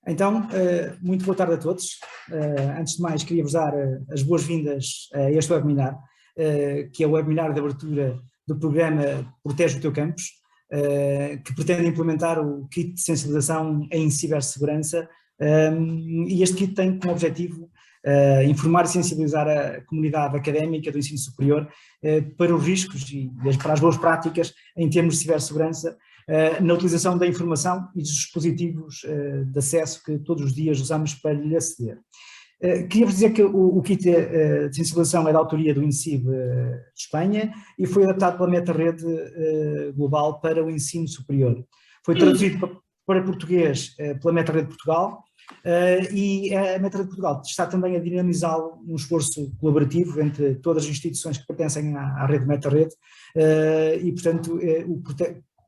Então, muito boa tarde a todos. Antes de mais, queria-vos dar as boas-vindas a este webinar, que é o webinar de abertura do programa Protege o Teu Campus, que pretende implementar o kit de sensibilização em cibersegurança, e este kit tem como objetivo informar e sensibilizar a comunidade académica do ensino superior para os riscos e para as boas práticas em termos de cibersegurança, na utilização da informação e dos dispositivos de acesso que todos os dias usamos para lhe aceder. Queria-vos dizer que o kit de sensibilização é da autoria do INSIB de Espanha e foi adaptado pela Meta-Rede Global para o ensino superior. Foi traduzido para português pela Meta-Rede Portugal, e a Meta-Rede Portugal está também a dinamizá-lo num esforço colaborativo entre todas as instituições que pertencem à rede Meta-Rede, e portanto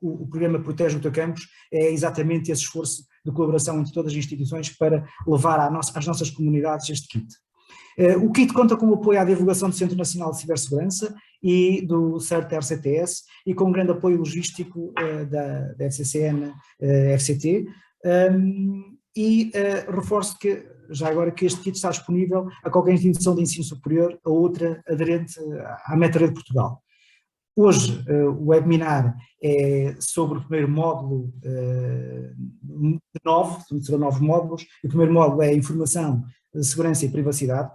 o programa Protege o Teu Campus é exatamente esse esforço de colaboração entre todas as instituições para levar às nossas comunidades este kit. O kit conta com o apoio à divulgação do Centro Nacional de Cibersegurança e do CERT-RCTS e com um grande apoio logístico da FCCN FCT, e reforço que, já agora, que este kit está disponível a qualquer instituição de ensino superior ou outra aderente à Meta-Rede Portugal. Hoje o webinar é sobre o primeiro módulo de 9, serão 9 módulos. O primeiro módulo é Informação, Segurança e Privacidade.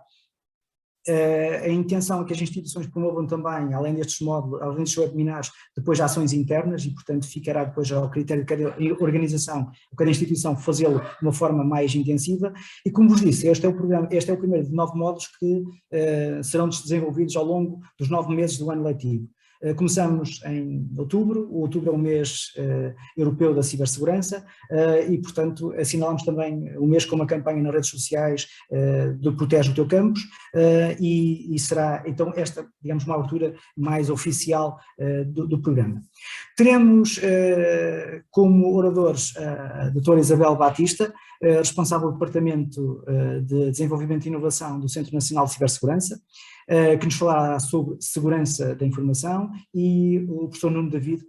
A intenção é que as instituições promovam também, além destes módulos, além destes webinars, depois ações internas e, portanto, ficará depois ao critério de cada organização, de cada instituição, fazê-lo de uma forma mais intensiva. E, como vos disse, este é o primeiro de 9 módulos que serão desenvolvidos ao longo dos 9 meses do ano letivo. Começamos em outubro. O outubro é o mês europeu da cibersegurança, e, portanto, assinalamos também o mês com uma campanha nas redes sociais do Protege o Teu Campus, e será, então, esta, digamos, uma abertura mais oficial do programa. Teremos como oradores a doutora Isabel Batista, responsável do Departamento de Desenvolvimento e Inovação do Centro Nacional de Cibersegurança, que nos falará sobre segurança da informação, e o professor Nuno David,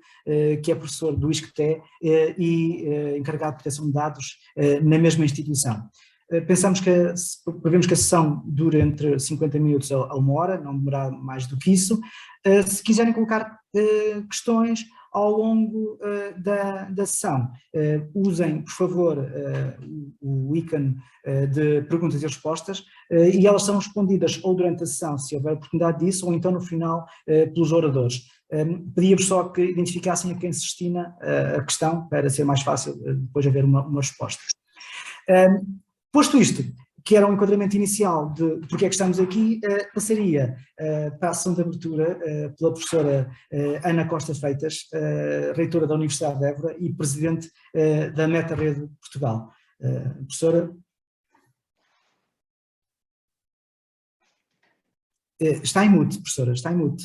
que é professor do ISCTE e encarregado de proteção de dados na mesma instituição. Prevemos que a sessão dure entre 50 minutos a 1 hora, não demorar mais do que isso. Se quiserem colocar questões ao longo da sessão, usem, por favor, o ícone de perguntas e respostas, e elas são respondidas ou durante a sessão, se houver oportunidade disso, ou então no final pelos oradores. Pedia-vos só que identificassem a quem se destina a questão, para ser mais fácil depois haver uma resposta. Posto isto, que era um enquadramento inicial de porque é que estamos aqui, passaria para a sessão de abertura pela professora Ana Costa Freitas, reitora da Universidade de Évora e presidente da Meta-Rede Portugal. Professora? Está em mute, professora, está em mute.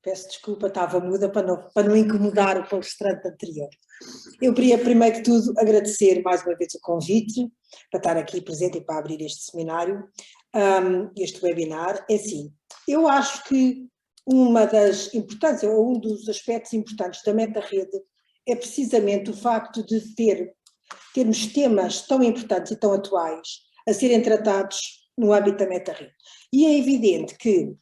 Peço desculpa, estava muda para não incomodar o palestrante anterior. Eu queria, primeiro que tudo, agradecer mais uma vez o convite para estar aqui presente e para abrir este seminário, este webinar. É assim, eu acho que uma das importâncias, ou um dos aspectos importantes da Meta-Rede é precisamente o facto de termos temas tão importantes e tão atuais a serem tratados no âmbito da Meta-Rede. E é evidente que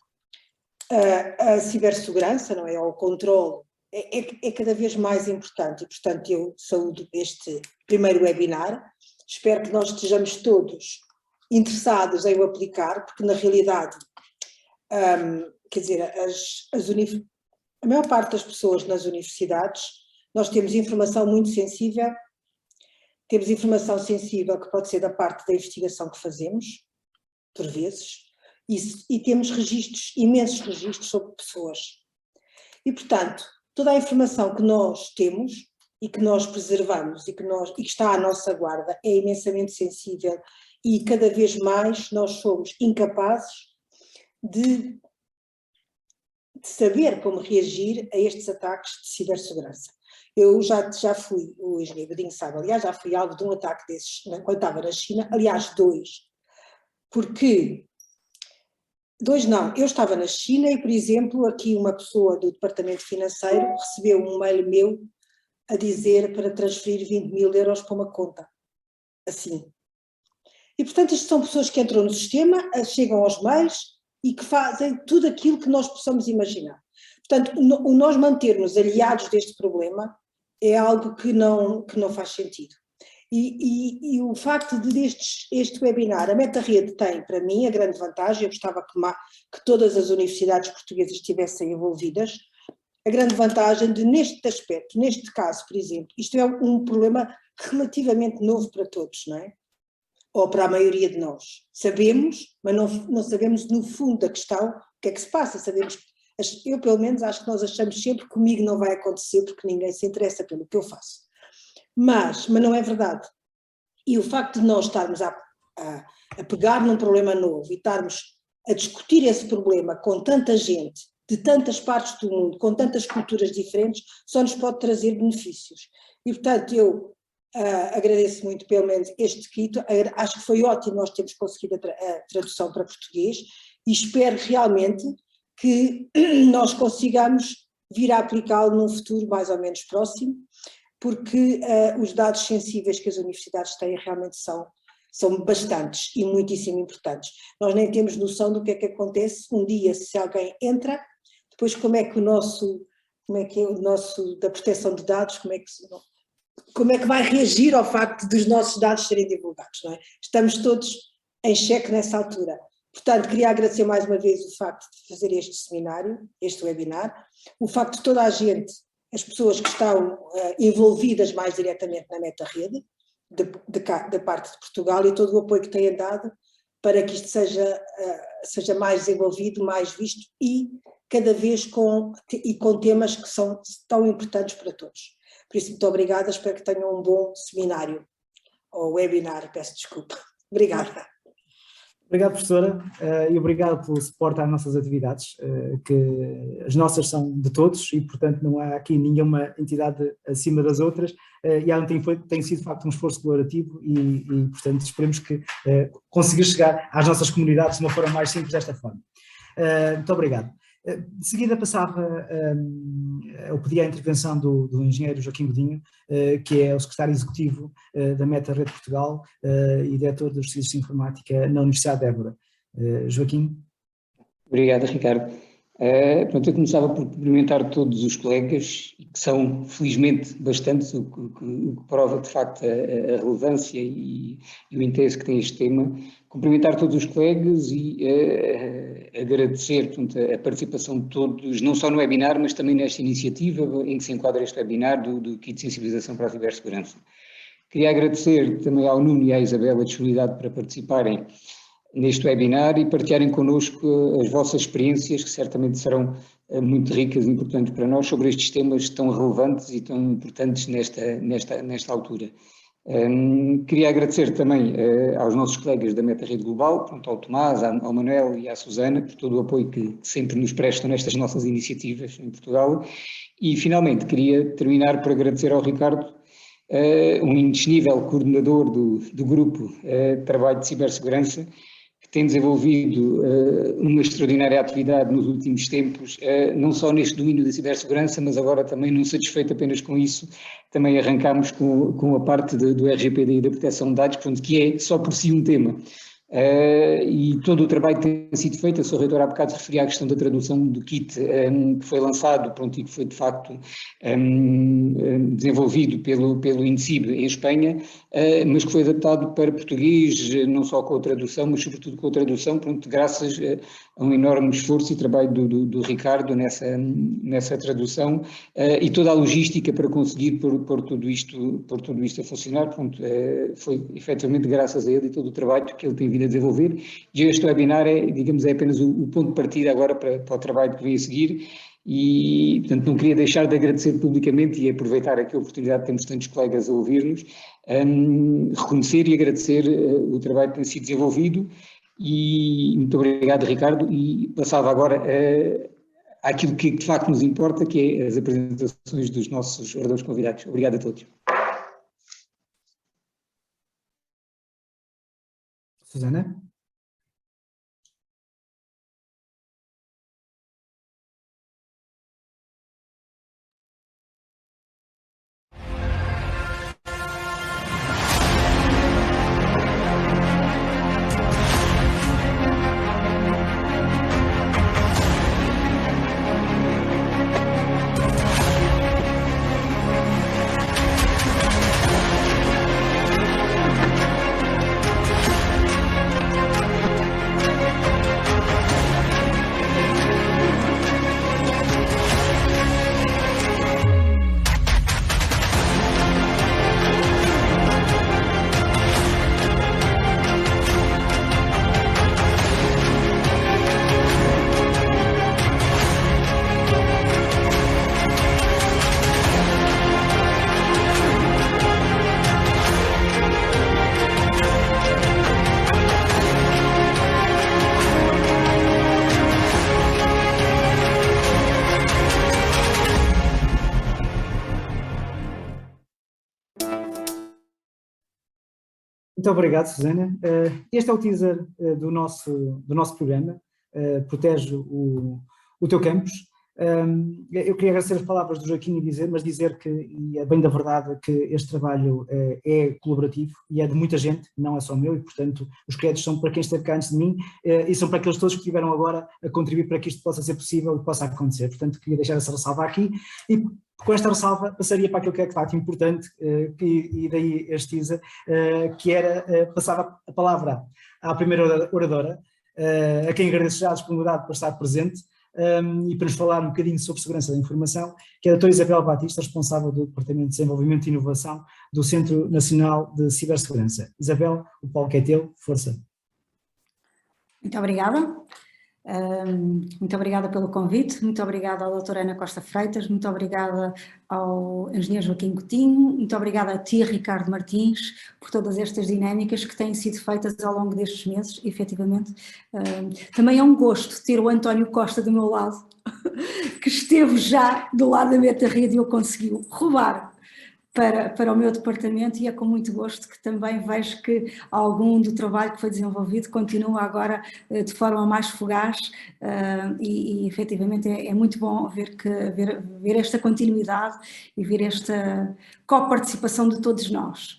a cibersegurança, não é, ou o controle, é cada vez mais importante, e, portanto, eu saúdo este primeiro webinar. Espero que nós estejamos todos interessados em o aplicar, porque, na realidade, quer dizer, a maior parte das pessoas nas universidades, nós temos informação muito sensível, temos informação sensível que pode ser da parte da investigação que fazemos, por vezes, e temos registros, imensos registros sobre pessoas. E, portanto, toda a informação que nós temos e que nós preservamos e que está à nossa guarda é imensamente sensível, e cada vez mais nós somos incapazes de saber como reagir a estes ataques de cibersegurança. Eu já fui, o engenheiro Godinho sabe, aliás, já fui alvo de um ataque desses quando estava na China, aliás, 2, porque... 2 não, eu estava na China e, por exemplo, aqui uma pessoa do departamento financeiro recebeu um mail meu a dizer para transferir 20.000 € para uma conta, assim. E, portanto, isto são pessoas que entram no sistema, chegam aos meios e que fazem tudo aquilo que nós possamos imaginar. Portanto, o nós mantermos aliados deste problema é algo que não faz sentido. E o facto de este webinar, a MetaRede tem, para mim, a grande vantagem, eu gostava que todas as universidades portuguesas estivessem envolvidas, a grande vantagem de, neste aspecto, neste caso, por exemplo, isto é um problema relativamente novo para todos, não é? Ou para a maioria de nós. Sabemos, mas não sabemos no fundo da questão o que é que se passa. Sabemos, eu pelo menos acho que nós achamos sempre que comigo não vai acontecer porque ninguém se interessa pelo que eu faço. Mas não é verdade. E o facto de nós estarmos a pegar num problema novo e estarmos a discutir esse problema com tanta gente, de tantas partes do mundo, com tantas culturas diferentes, só nos pode trazer benefícios. E, portanto, eu agradeço muito, pelo menos, este kit. Acho que foi ótimo nós termos conseguido a tradução para português e espero realmente que nós consigamos vir a aplicá-lo num futuro mais ou menos próximo, porque os dados sensíveis que as universidades têm realmente são bastantes e muitíssimo importantes. Nós nem temos noção do que é que acontece um dia se alguém entra, depois como é que o nosso da proteção de dados, como é que vai reagir ao facto dos nossos dados serem divulgados, não é? Estamos todos em xeque nessa altura. Portanto, queria agradecer mais uma vez o facto de fazer este seminário, este webinar, o facto de toda a gente, as pessoas que estão envolvidas mais diretamente na MetaRede, da parte de Portugal, e todo o apoio que têm dado para que isto seja mais desenvolvido, mais visto e cada vez com temas que são tão importantes para todos. Por isso, muito obrigada, espero que tenham um bom seminário, ou webinar, peço desculpa. Obrigada. Obrigado, professora, e obrigado pelo suporte às nossas atividades, que as nossas são de todos e, portanto, não há aqui nenhuma entidade acima das outras, e tem sido, de facto, um esforço colaborativo e portanto, esperemos que conseguir chegar às nossas comunidades de uma forma mais simples desta forma. Muito obrigado. De seguida eu pedi a intervenção do engenheiro Joaquim Godinho, que é o secretário executivo da MetaRede Portugal e diretor dos serviços de informática na Universidade de Évora. Joaquim. Obrigado, Ricardo. Pronto, eu começava por cumprimentar todos os colegas, que são, felizmente, bastantes, o que prova, de facto, a relevância e o interesse que tem este tema. Cumprimentar todos os colegas e agradecer, portanto, a participação de todos, não só no webinar, mas também nesta iniciativa em que se enquadra este webinar do Kit de Sensibilização para a Cibersegurança. Queria agradecer também ao Nuno e à Isabela a disponibilidade para participarem neste webinar e partilharem connosco as vossas experiências, que certamente serão muito ricas e importantes para nós, sobre estes temas tão relevantes e tão importantes nesta altura. Queria agradecer também aos nossos colegas da MetaRede Global, ao Tomás, ao Manuel e à Susana, por todo o apoio que sempre nos prestam nestas nossas iniciativas em Portugal. E, finalmente, queria terminar por agradecer ao Ricardo, um indiscutível coordenador do grupo de trabalho de cibersegurança, que tem desenvolvido uma extraordinária atividade nos últimos tempos, não só neste domínio da cibersegurança, mas agora também, não satisfeito apenas com isso, também arrancámos com a parte do RGPD e da proteção de dados, portanto, que é só por si um tema. E todo o trabalho que tem sido feito, a sua reitora há bocado referia à questão da tradução do kit que foi lançado, pronto, e que foi de facto desenvolvido pelo INCIB em Espanha, mas que foi adaptado para português, não só com a tradução, mas sobretudo com a tradução, pronto, graças a um enorme esforço e trabalho do Ricardo nessa tradução, e toda a logística para conseguir pôr tudo isto a funcionar, pronto, foi efetivamente graças a ele e todo o trabalho que ele tem vindo a desenvolver, e este webinar é apenas o ponto de partida agora para o trabalho que vem a seguir, e portanto não queria deixar de agradecer publicamente e aproveitar aqui a oportunidade de termos tantos colegas a ouvir-nos, reconhecer e agradecer o trabalho que tem sido desenvolvido, e muito obrigado, Ricardo, e passava agora àquilo que de facto nos importa, que é as apresentações dos nossos oradores convidados. Obrigado a todos. Susana? Muito obrigado, Susana. Este é o teaser do nosso programa, Protege o Teu Campus. Eu queria agradecer as palavras do Joaquim mas dizer que, e é bem da verdade, que este trabalho é colaborativo e é de muita gente, não é só meu, e portanto os créditos são para quem esteve cá antes de mim e são para aqueles todos que estiveram agora a contribuir para que isto possa ser possível e possa acontecer. Portanto, queria deixar essa ressalva aqui e com esta ressalva passaria para aquilo que é de facto importante e daí este teaser, que era passar a palavra à primeira oradora, a quem agradeço já a disponibilidade para estar presente e para nos falar um bocadinho sobre segurança da informação, que é a doutora Isabel Batista, responsável do Departamento de Desenvolvimento e Inovação do Centro Nacional de Cibersegurança. Isabel, o palco é teu, força. Muito obrigada. Muito obrigada pelo convite, muito obrigada à doutora Ana Costa Freitas, muito obrigada ao engenheiro Joaquim Coutinho, muito obrigada a ti, Ricardo Martins, por todas estas dinâmicas que têm sido feitas ao longo destes meses, efetivamente. Também é um gosto ter o António Costa do meu lado, que esteve já do lado da meta-rede e eu conseguiu roubar para o meu departamento, e é com muito gosto que também vejo que algum do trabalho que foi desenvolvido continua agora de forma mais fugaz e efetivamente é muito bom ver esta continuidade e ver esta coparticipação de todos nós.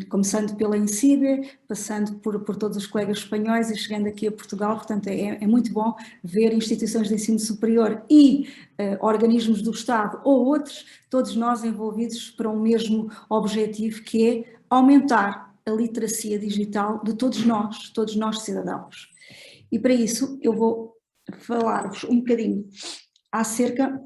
Começando pela INCIBE, passando por todos os colegas espanhóis e chegando aqui a Portugal, portanto é muito bom ver instituições de ensino superior e organismos do Estado ou outros, todos nós envolvidos para um mesmo objetivo, que é aumentar a literacia digital de todos nós cidadãos. E para isso eu vou falar-vos um bocadinho acerca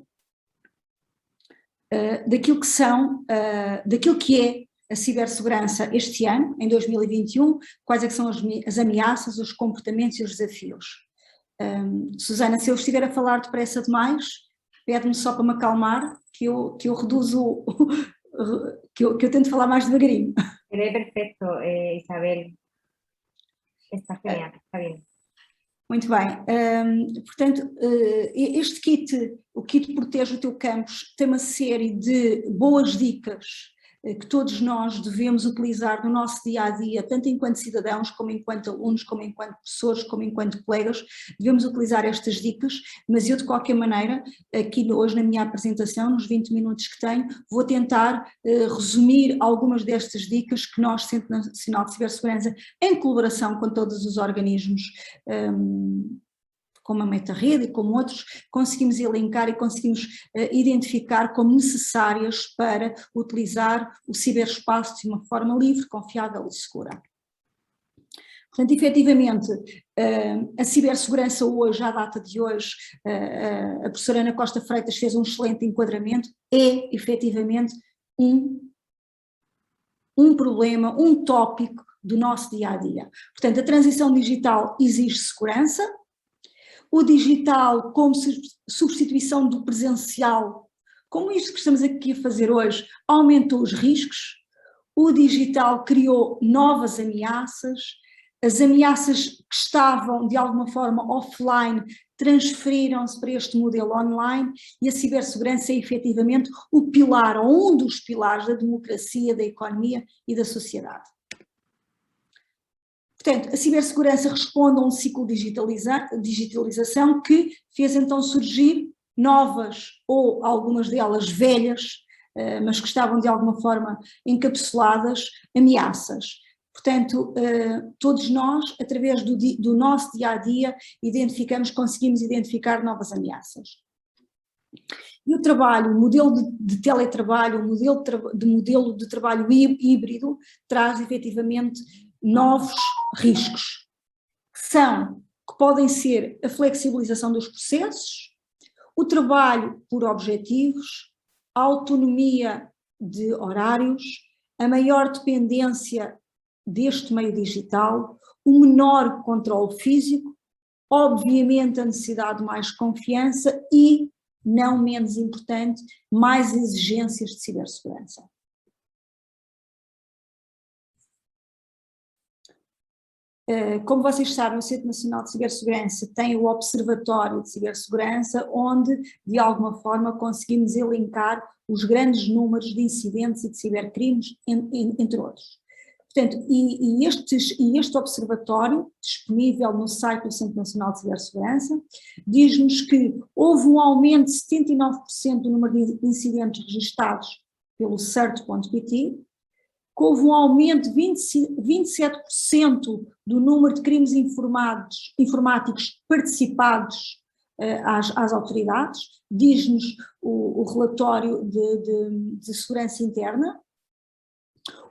daquilo que é a cibersegurança este ano, em 2021, quais é que são as ameaças, os comportamentos e os desafios. Susana, se eu estiver a falar depressa demais, pede-me só para me acalmar, que eu reduzo, que eu tento falar mais devagarinho. É perfeito, Isabel. Está genial, está bem. Muito bem, portanto, este kit, o kit Protege o Teu Campus, tem uma série de boas dicas que todos nós devemos utilizar no nosso dia-a-dia, tanto enquanto cidadãos, como enquanto alunos, como enquanto professores, como enquanto colegas, devemos utilizar estas dicas, mas eu de qualquer maneira, aqui hoje na minha apresentação, nos 20 minutos que tenho, vou tentar resumir algumas destas dicas que nós, Centro Nacional de Cibersegurança, em colaboração com todos os organismos, como a Meta-Rede e como outros, conseguimos elencar e conseguimos identificar como necessárias para utilizar o ciberespaço de uma forma livre, confiável e segura. Portanto, efetivamente, a cibersegurança hoje, à data de hoje, a professora Ana Costa Freitas fez um excelente enquadramento, é efetivamente um problema, um tópico do nosso dia-a-dia. Portanto, a transição digital exige segurança. O digital como substituição do presencial, como isto que estamos aqui a fazer hoje, aumentou os riscos. O digital criou novas ameaças, as ameaças que estavam de alguma forma offline transferiram-se para este modelo online e a cibersegurança é efetivamente o pilar, ou um dos pilares da democracia, da economia e da sociedade. Portanto, a cibersegurança responde a um ciclo de digitalização que fez então surgir novas, ou algumas delas velhas, mas que estavam de alguma forma encapsuladas, ameaças. Portanto, todos nós, através do nosso dia-a-dia, conseguimos identificar novas ameaças. E o trabalho, o modelo de teletrabalho, o modelo de trabalho híbrido, traz efetivamente novos riscos, que podem ser a flexibilização dos processos, o trabalho por objetivos, a autonomia de horários, a maior dependência deste meio digital, o menor controle físico, obviamente a necessidade de mais confiança e, não menos importante, mais exigências de cibersegurança. Como vocês sabem, o Centro Nacional de Cibersegurança tem o Observatório de Cibersegurança, onde, de alguma forma, conseguimos elencar os grandes números de incidentes e de cibercrimes, entre outros. Portanto, este observatório, disponível no site do Centro Nacional de Cibersegurança, diz-nos que houve um aumento de 79% do número de incidentes registados pelo CERT.pt, que houve um aumento de 27% do número de crimes informáticos participados às autoridades, diz-nos o relatório de segurança interna.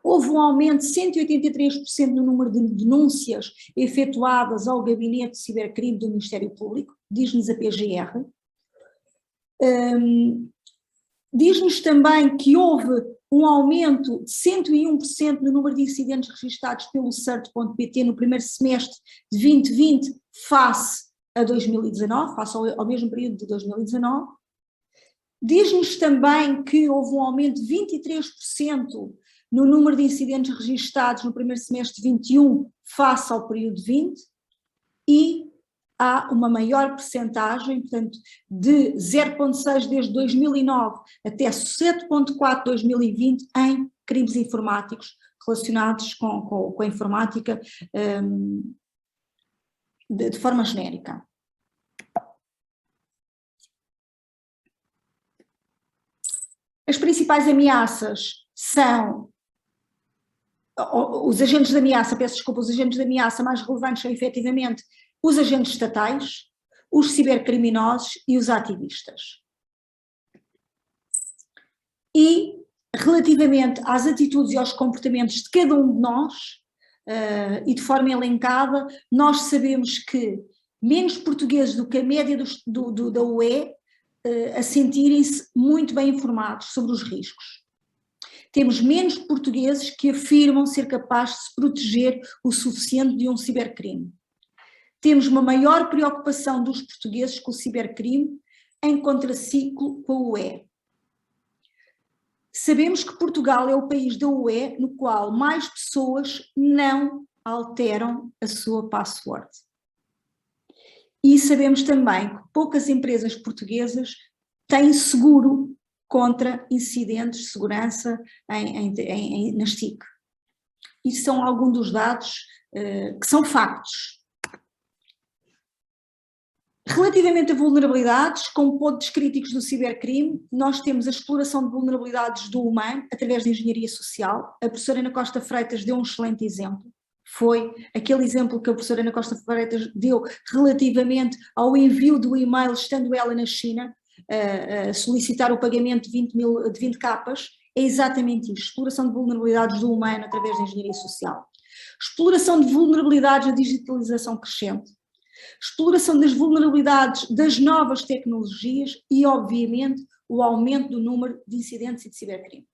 Houve um aumento de 183% no número de denúncias efetuadas ao Gabinete de Cibercrime do Ministério Público, diz-nos a PGR. Diz-nos também que houve um aumento de 101% no número de incidentes registados pelo CERT.pt no primeiro semestre de 2020 face a 2019, face ao mesmo período de 2019. Diz-nos também que houve um aumento de 23% no número de incidentes registados no primeiro semestre de 21 face ao período 20, e há uma maior percentagem, portanto, de 0,6 desde 2009 até 7,4 2020 em crimes informáticos relacionados com a informática de forma genérica. As principais ameaças são os agentes de ameaça, os agentes de ameaça mais relevantes são efetivamente os agentes estatais, os cibercriminosos e os ativistas. E, relativamente às atitudes e aos comportamentos de cada um de nós, e de forma elencada, nós sabemos que menos portugueses do que a média da UE a sentirem-se muito bem informados sobre os riscos. Temos menos portugueses que afirmam ser capazes de se proteger o suficiente de um cibercrime. Temos uma maior preocupação dos portugueses com o cibercrime em contraciclo com a UE. Sabemos que Portugal é o país da UE no qual mais pessoas não alteram a sua password. E sabemos também que poucas empresas portuguesas têm seguro contra incidentes de segurança nas TIC. Isso são alguns dos dados que são factos. Relativamente a vulnerabilidades, como pontos críticos do cibercrime, nós temos a exploração de vulnerabilidades do humano através da engenharia social. A professora Ana Costa Freitas deu um excelente exemplo. Foi aquele exemplo que a professora Ana Costa Freitas deu relativamente ao envio do e-mail, estando ela na China, a solicitar o pagamento de 20 capas, é exatamente isso, exploração de vulnerabilidades do humano através da engenharia social. Exploração de vulnerabilidades da digitalização crescente, exploração das vulnerabilidades das novas tecnologias e, obviamente, o aumento do número de incidentes e de cibercrime.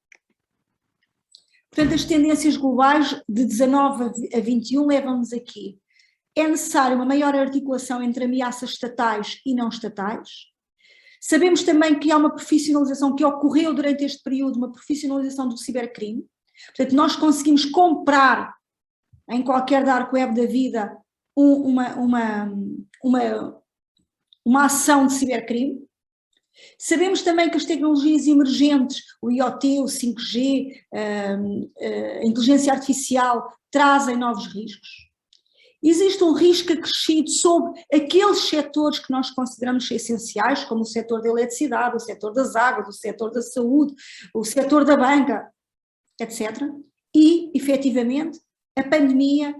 Portanto, as tendências globais de 19 a 21 levam-nos aqui. É necessária uma maior articulação entre ameaças estatais e não estatais. Sabemos também que há uma profissionalização que ocorreu durante este período, uma profissionalização do cibercrime. Portanto, nós conseguimos comprar em qualquer dark web da vida uma ação de cibercrime. Sabemos também que as tecnologias emergentes, o IoT, o 5G, a inteligência artificial, trazem novos riscos. Existe um risco acrescido sobre aqueles setores que nós consideramos essenciais, como o setor da eletricidade, o setor das águas, o setor da saúde, o setor da banca, etc. E, efetivamente, a pandemia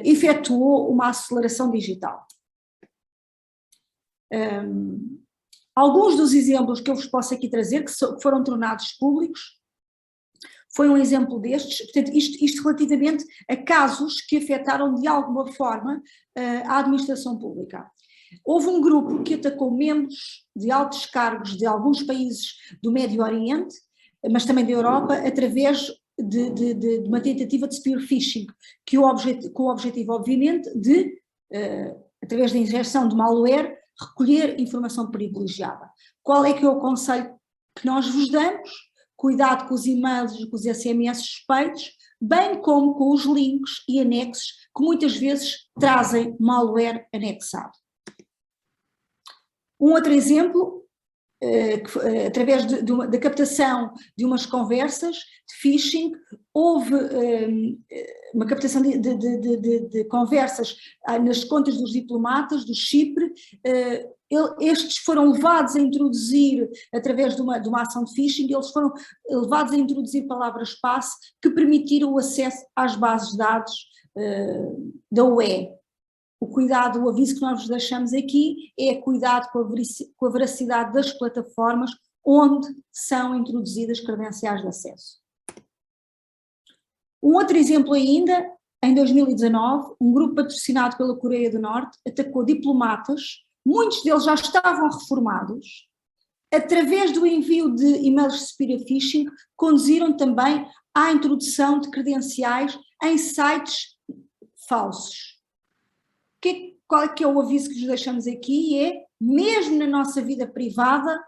efetuou uma aceleração digital. Alguns dos exemplos que eu vos posso aqui trazer, que foram tornados públicos, foi um exemplo destes, portanto, isto relativamente a casos que afetaram de alguma forma a administração pública. Houve um grupo que atacou membros de altos cargos de alguns países do Médio Oriente, mas também da Europa, através de uma tentativa de spear phishing, com o objetivo, obviamente, de, através da injeção de malware, recolher informação privilegiada. Qual é que é o conselho que nós vos damos? Cuidado com os e-mails e com os SMS suspeitos, bem como com os links e anexos que muitas vezes trazem malware anexado. Um outro exemplo através da captação de umas conversas de phishing, houve uma captação de conversas nas contas dos diplomatas do Chipre. Estes foram levados a introduzir, através de uma ação de phishing, eles foram levados a introduzir palavras-passe que permitiram o acesso às bases de dados da UE. O cuidado, o aviso que nós vos deixamos aqui é cuidado com a veracidade das plataformas onde são introduzidas credenciais de acesso. Um outro exemplo ainda, em 2019, um grupo patrocinado pela Coreia do Norte atacou diplomatas, muitos deles já estavam reformados, através do envio de e-mails de spear phishing, conduziram também à introdução de credenciais em sites falsos. Qual é que é o aviso que nos deixamos aqui? É, mesmo na nossa vida privada,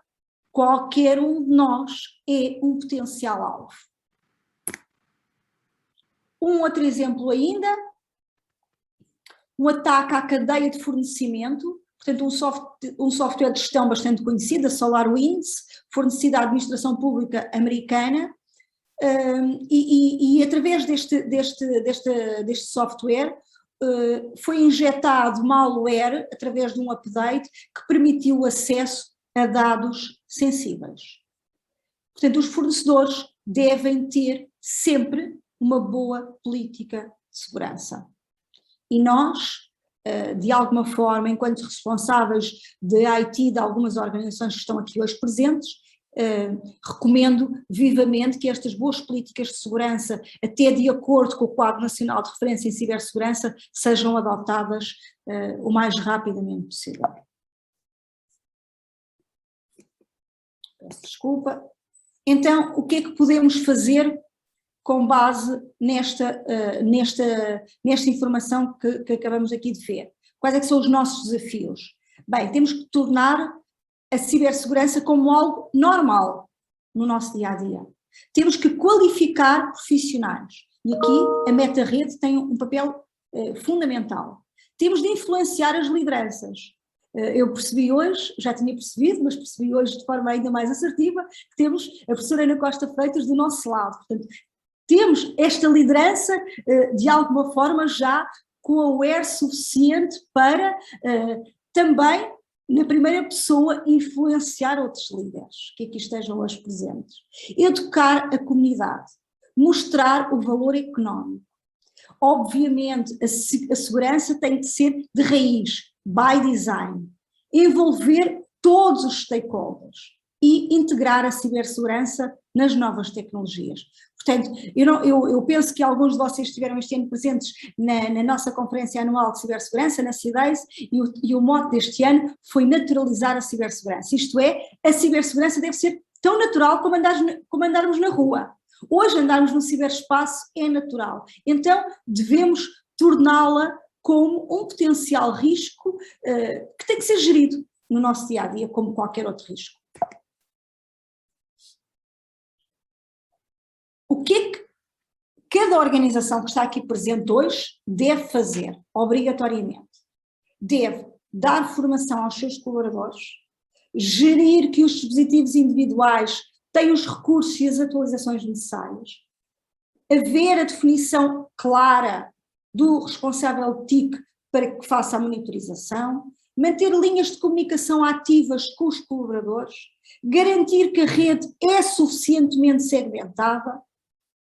qualquer um de nós é um potencial alvo. Um outro exemplo ainda, um ataque à cadeia de fornecimento, portanto um software de gestão bastante conhecido, a SolarWinds, fornecido à administração pública americana, e através deste software, foi injetado malware através de um update que permitiu o acesso a dados sensíveis. Portanto, os fornecedores devem ter sempre uma boa política de segurança. E nós, de alguma forma, enquanto responsáveis de IT de algumas organizações que estão aqui hoje presentes, recomendo vivamente que estas boas políticas de segurança, até de acordo com o Quadro Nacional de Referência em Cibersegurança, sejam adotadas o mais rapidamente possível. Peço desculpa. Então, o que é que podemos fazer com base nesta informação que acabamos aqui de ver? Quais é que são os nossos desafios? Bem, temos que tornar a cibersegurança como algo normal no nosso dia-a-dia. Temos que qualificar profissionais. E aqui a MetaRede tem um papel fundamental. Temos de influenciar as lideranças. Eu percebi hoje, já tinha percebido, mas percebi hoje de forma ainda mais assertiva, que temos a professora Ana Costa Freitas do nosso lado. Portanto, temos esta liderança, de alguma forma, já com a aware suficiente para também, na primeira pessoa, influenciar outros líderes que aqui estejam hoje presentes. Educar a comunidade, mostrar o valor económico. Obviamente, a segurança tem de ser de raiz, by design. Envolver todos os stakeholders e integrar a cibersegurança nas novas tecnologias. Portanto, eu penso que alguns de vocês estiveram este ano presentes na nossa conferência anual de cibersegurança, na CIDEIS, e o mote deste ano foi naturalizar a cibersegurança. Isto é, a cibersegurança deve ser tão natural como andarmos na rua. Hoje andarmos no ciberespaço é natural. Então, devemos torná-la como um potencial risco que tem que ser gerido no nosso dia-a-dia, como qualquer outro risco. O que é que cada organização que está aqui presente hoje deve fazer, obrigatoriamente? Deve dar formação aos seus colaboradores, gerir que os dispositivos individuais têm os recursos e as atualizações necessárias, haver a definição clara do responsável TIC para que faça a monitorização, manter linhas de comunicação ativas com os colaboradores, garantir que a rede é suficientemente segmentada,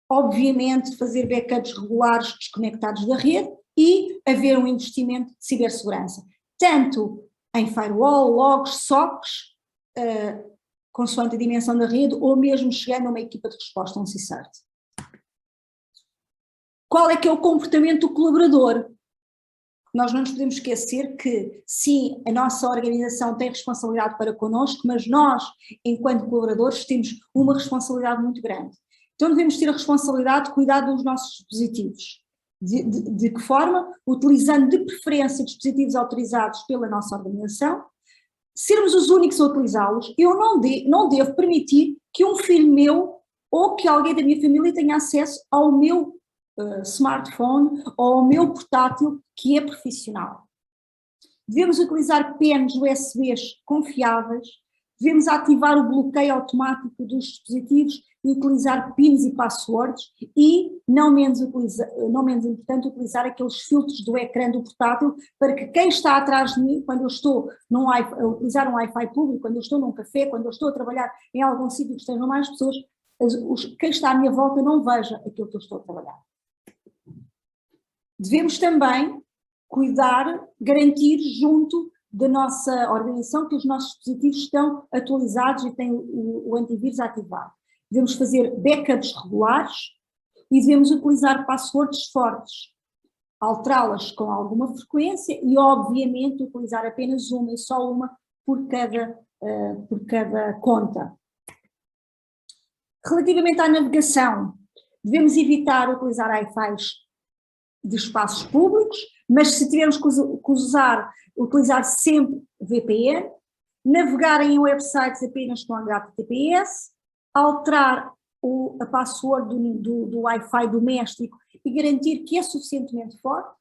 obviamente fazer backups regulares desconectados da rede e haver um investimento de cibersegurança, tanto em firewall, logs, SOCs, consoante a dimensão da rede, ou mesmo chegando a uma equipa de resposta, um CSIRT. Qual é que é o comportamento do colaborador? Nós não nos podemos esquecer que, sim, a nossa organização tem responsabilidade para connosco, mas nós, enquanto colaboradores, temos uma responsabilidade muito grande. Então devemos ter a responsabilidade de cuidar dos nossos dispositivos. De que forma? Utilizando de preferência dispositivos autorizados pela nossa organização, sermos os únicos a utilizá-los. Eu não devo permitir que um filho meu ou que alguém da minha família tenha acesso ao meu smartphone ou ao meu portátil que é profissional. Devemos utilizar pens USBs confiáveis, Devemos ativar o bloqueio automático dos dispositivos e utilizar PINs e passwords e, não menos importante, utilizar aqueles filtros do ecrã do portátil para que quem está atrás de mim, quando eu estou a utilizar um Wi-Fi público, quando eu estou num café, quando eu estou a trabalhar em algum sítio que estejam mais pessoas, quem está à minha volta não veja aquilo que eu estou a trabalhar. Devemos também cuidar, garantir junto da nossa organização que os nossos dispositivos estão atualizados e têm o antivírus ativado. Devemos fazer backups regulares e devemos utilizar passwords fortes, alterá-las com alguma frequência e, obviamente, utilizar apenas uma e só uma por cada conta. Relativamente à navegação, devemos evitar utilizar Wi-Fi de espaços públicos, mas se tivermos que utilizar sempre VPN, navegar em websites apenas com HTTPS, alterar a password do Wi-Fi doméstico e garantir que é suficientemente forte,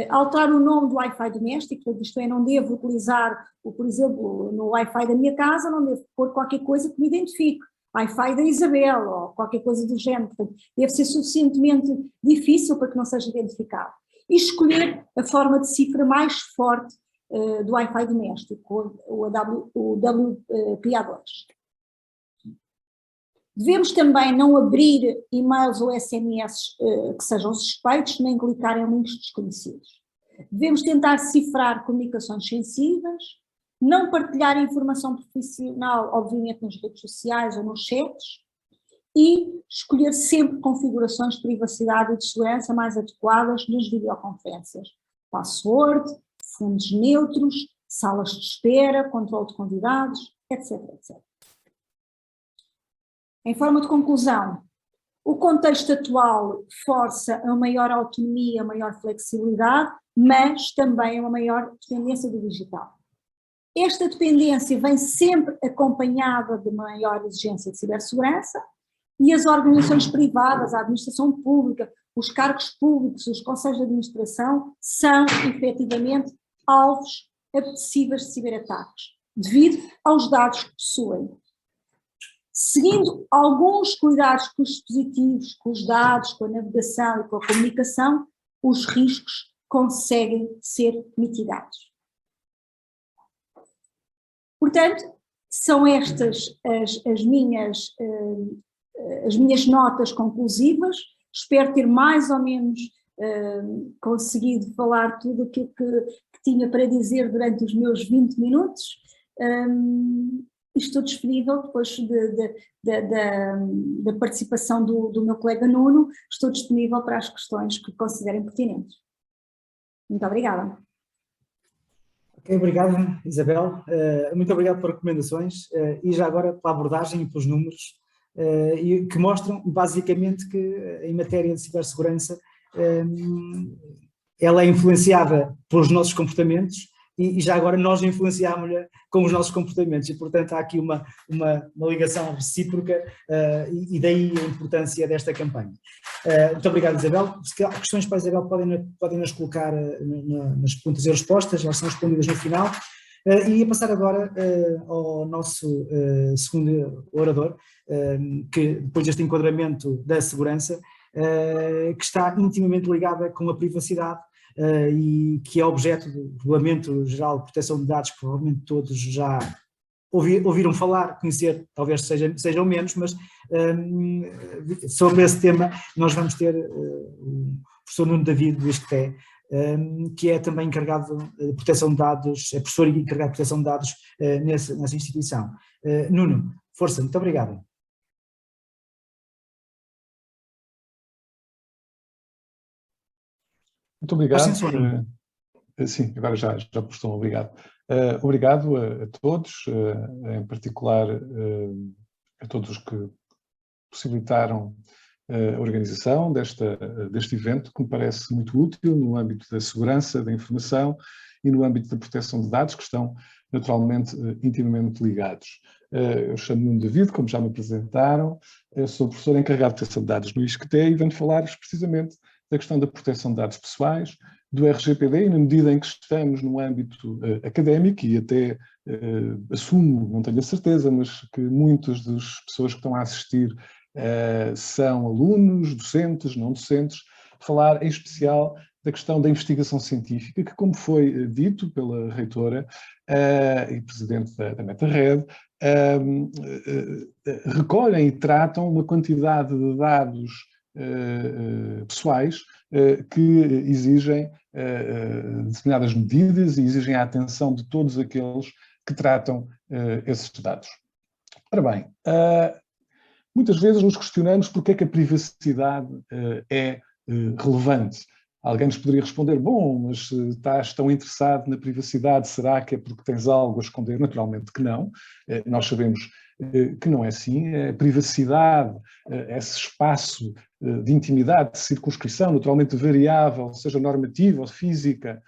alterar o nome do Wi-Fi doméstico, portanto, isto é, não devo utilizar, por exemplo, no Wi-Fi da minha casa, não devo pôr qualquer coisa que me identifique, Wi-Fi da Isabel ou qualquer coisa do género, portanto, deve ser suficientemente difícil para que não seja identificado. E escolher a forma de cifra mais forte do Wi-Fi doméstico, o WPA2. Devemos também não abrir e-mails ou SMS que sejam suspeitos, nem clicar em links desconhecidos. Devemos tentar cifrar comunicações sensíveis, não partilhar informação profissional, obviamente, nas redes sociais ou nos chats, e escolher sempre configurações de privacidade e de segurança mais adequadas nas videoconferências. Password, fundos neutros, salas de espera, controle de convidados, etc, etc. Em forma de conclusão, o contexto atual força a maior autonomia, a maior flexibilidade, mas também uma maior dependência do digital. Esta dependência vem sempre acompanhada de maior exigência de cibersegurança e as organizações privadas, a administração pública, os cargos públicos, os conselhos de administração são efetivamente alvos apetecíveis de ciberataques, devido aos dados que possuem. Seguindo alguns cuidados com os dispositivos, com os dados, com a navegação e com a comunicação, os riscos conseguem ser mitigados. Portanto, são estas as minhas notas conclusivas. Espero ter mais ou menos conseguido falar tudo aquilo que tinha para dizer durante os meus 20 minutos. Estou disponível, depois da participação do meu colega Nuno, estou disponível para as questões que considerem pertinentes. Muito obrigada. Ok, obrigado, Isabel. Muito obrigado pelas recomendações e já agora pela abordagem e pelos números que mostram basicamente que em matéria de cibersegurança ela é influenciada pelos nossos comportamentos e já agora nós influenciámos-la com os nossos comportamentos e, portanto, há aqui uma ligação recíproca e daí a importância desta campanha. Muito obrigado, Isabel. Se há questões para a Isabel podem nos colocar nas perguntas e respostas, elas são respondidas no final. E a passar agora ao nosso segundo orador, que depois deste enquadramento da segurança, que está intimamente ligada com a privacidade, e que é objeto do Regulamento Geral de Proteção de Dados, que provavelmente todos já ouviram falar, conhecer, talvez sejam menos, mas sobre esse tema nós vamos ter o professor Nuno David do ISCTE, que é também encarregado de proteção de dados, é professor e encarregado de proteção de dados nessa instituição. Nuno, força, muito obrigado. Muito obrigado. Sim, agora já postou, obrigado. Obrigado a todos, em particular a todos os que possibilitaram a organização deste evento, que me parece muito útil no âmbito da segurança da informação e no âmbito da proteção de dados, que estão naturalmente intimamente ligados. Eu chamo-me Nuno David, como já me apresentaram, eu sou professor encarregado de proteção de dados no ISCTE e venho falar-vos precisamente da questão da proteção de dados pessoais do RGPD, e na medida em que estamos no âmbito académico, e até assumo, não tenho a certeza, mas que muitas das pessoas que estão a assistir são alunos, docentes, não docentes, falar em especial da questão da investigação científica, que, como foi dito pela reitora e presidente da MetaRed, recolhem e tratam uma quantidade de dados pessoais que exigem determinadas medidas e exigem a atenção de todos aqueles que tratam esses dados. Ora bem, muitas vezes nos questionamos porque é que a privacidade é relevante. Alguém nos poderia responder, bom, mas se estás tão interessado na privacidade, será que é porque tens algo a esconder? Naturalmente que não. Nós sabemos que não é assim. A privacidade, esse espaço de intimidade, de circunscrição, naturalmente variável, seja normativa ou física,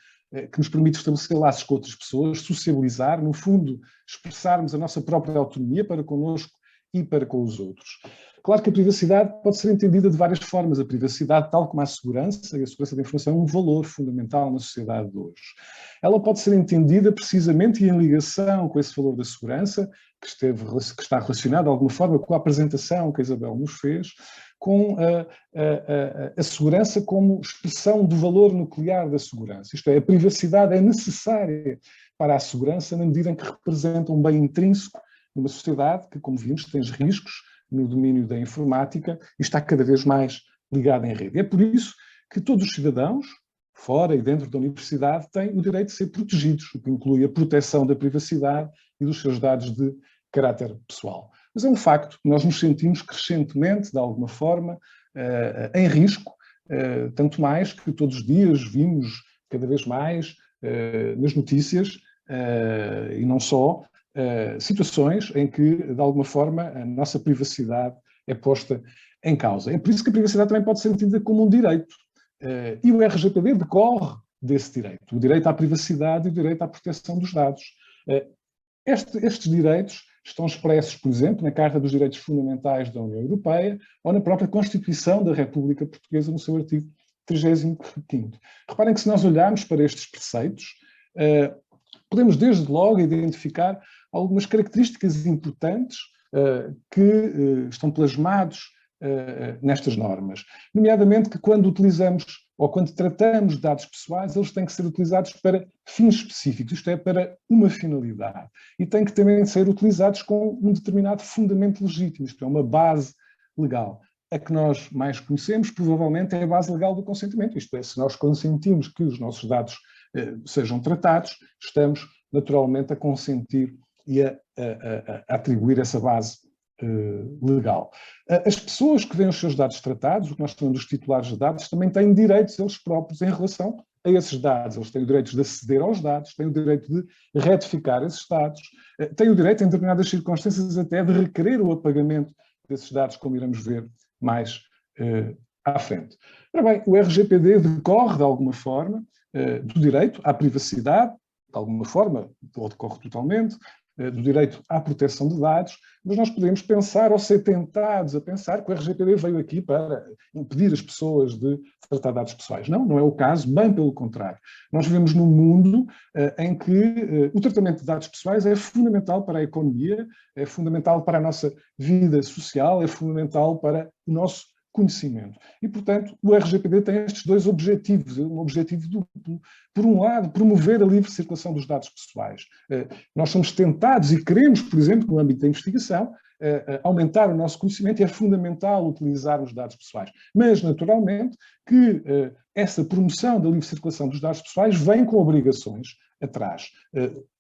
que nos permite estabelecer laços com outras pessoas, sociabilizar, no fundo, expressarmos a nossa própria autonomia para connosco e para com os outros. Claro que a privacidade pode ser entendida de várias formas. A privacidade, tal como a segurança, e a segurança da informação é um valor fundamental na sociedade de hoje. Ela pode ser entendida precisamente e em ligação com esse valor da segurança, que está relacionado de alguma forma com a apresentação que a Isabel nos fez, com a segurança como expressão do valor nuclear da segurança. Isto é, a privacidade é necessária para a segurança na medida em que representa um bem intrínseco numa sociedade que, como vimos, tem riscos no domínio da informática e está cada vez mais ligada em rede. É por isso que todos os cidadãos, fora e dentro da universidade, têm o direito de ser protegidos, o que inclui a proteção da privacidade e dos seus dados de caráter pessoal. Mas é um facto, nós nos sentimos crescentemente, de alguma forma, em risco, tanto mais que todos os dias vimos cada vez mais nas notícias, e não só, situações em que, de alguma forma, a nossa privacidade é posta em causa. É por isso que a privacidade também pode ser entendida como um direito. E o RGPD decorre desse direito, o direito à privacidade e o direito à proteção dos dados. Estes direitos estão expressos, por exemplo, na Carta dos Direitos Fundamentais da União Europeia ou na própria Constituição da República Portuguesa, no seu artigo 35º. Reparem que, se nós olharmos para estes preceitos, podemos desde logo identificar algumas características importantes que estão plasmados nestas normas. Nomeadamente que quando utilizamos ou quando tratamos de dados pessoais, eles têm que ser utilizados para fins específicos, isto é, para uma finalidade. E têm que também ser utilizados com um determinado fundamento legítimo, isto é, uma base legal. A que nós mais conhecemos, provavelmente, é a base legal do consentimento, isto é, se nós consentimos que os nossos dados sejam tratados, estamos naturalmente a consentir e a atribuir essa base legal. As pessoas que veem os seus dados tratados, o que nós chamamos dos titulares de dados, também têm direitos eles próprios em relação a esses dados. Eles têm o direito de aceder aos dados, têm o direito de retificar esses dados, têm o direito, em determinadas circunstâncias, até de requerer o apagamento desses dados, como iremos ver mais à frente. Ora bem, o RGPD decorre, de alguma forma, do direito à privacidade, de alguma forma, ou decorre totalmente, do direito à proteção de dados, mas nós podemos pensar ou ser tentados a pensar que o RGPD veio aqui para impedir as pessoas de tratar dados pessoais. Não, não é o caso, bem pelo contrário. Nós vivemos num mundo em que o tratamento de dados pessoais é fundamental para a economia, é fundamental para a nossa vida social, é fundamental para o nosso conhecimento. E, portanto, o RGPD tem estes dois objetivos, um objetivo duplo. Por um lado, promover a livre circulação dos dados pessoais. Nós somos tentados e queremos, por exemplo, no âmbito da investigação, aumentar o nosso conhecimento e é fundamental utilizar os dados pessoais. Mas, naturalmente, que essa promoção da livre circulação dos dados pessoais vem com obrigações atrás,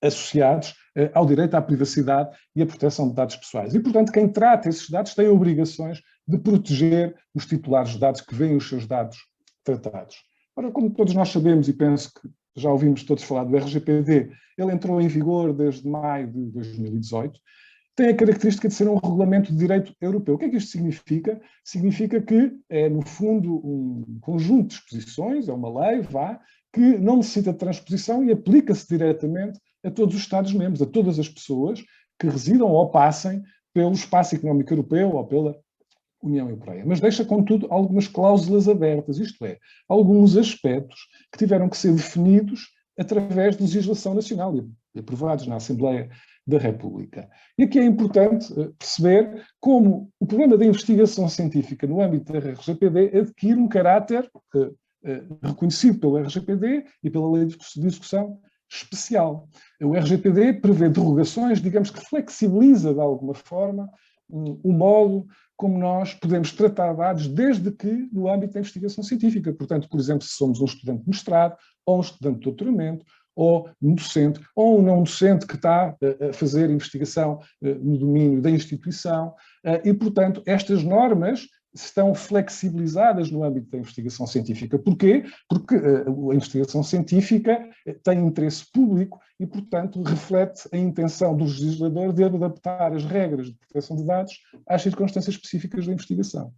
associados ao direito à privacidade e à proteção de dados pessoais. E, portanto, quem trata esses dados tem obrigações de proteger os titulares de dados que veem os seus dados tratados. Ora, como todos nós sabemos, e penso que já ouvimos todos falar do RGPD, ele entrou em vigor desde maio de 2018, tem a característica de ser um regulamento de direito europeu. O que é que isto significa? Significa que é, no fundo, um conjunto de disposições, é uma lei, que não necessita de transposição e aplica-se diretamente a todos os Estados-membros, a todas as pessoas que residam ou passem pelo espaço económico europeu ou pela União Europeia, mas deixa, contudo, algumas cláusulas abertas, isto é, alguns aspectos que tiveram que ser definidos através de legislação nacional e aprovados na Assembleia da República. E aqui é importante perceber como o problema da investigação científica no âmbito da RGPD adquire um caráter reconhecido pelo RGPD e pela Lei de Execução especial. O RGPD prevê derrogações, digamos que flexibiliza de alguma forma o modo como nós podemos tratar dados desde que no âmbito da investigação científica. Portanto, por exemplo, se somos um estudante de mestrado, ou um estudante de doutoramento, ou um docente, ou um não docente que está a fazer investigação no domínio da instituição. E, portanto, estas normas estão flexibilizadas no âmbito da investigação científica. Porquê? Porque a investigação científica tem interesse público e, portanto, reflete a intenção do legislador de adaptar as regras de proteção de dados às circunstâncias específicas da investigação.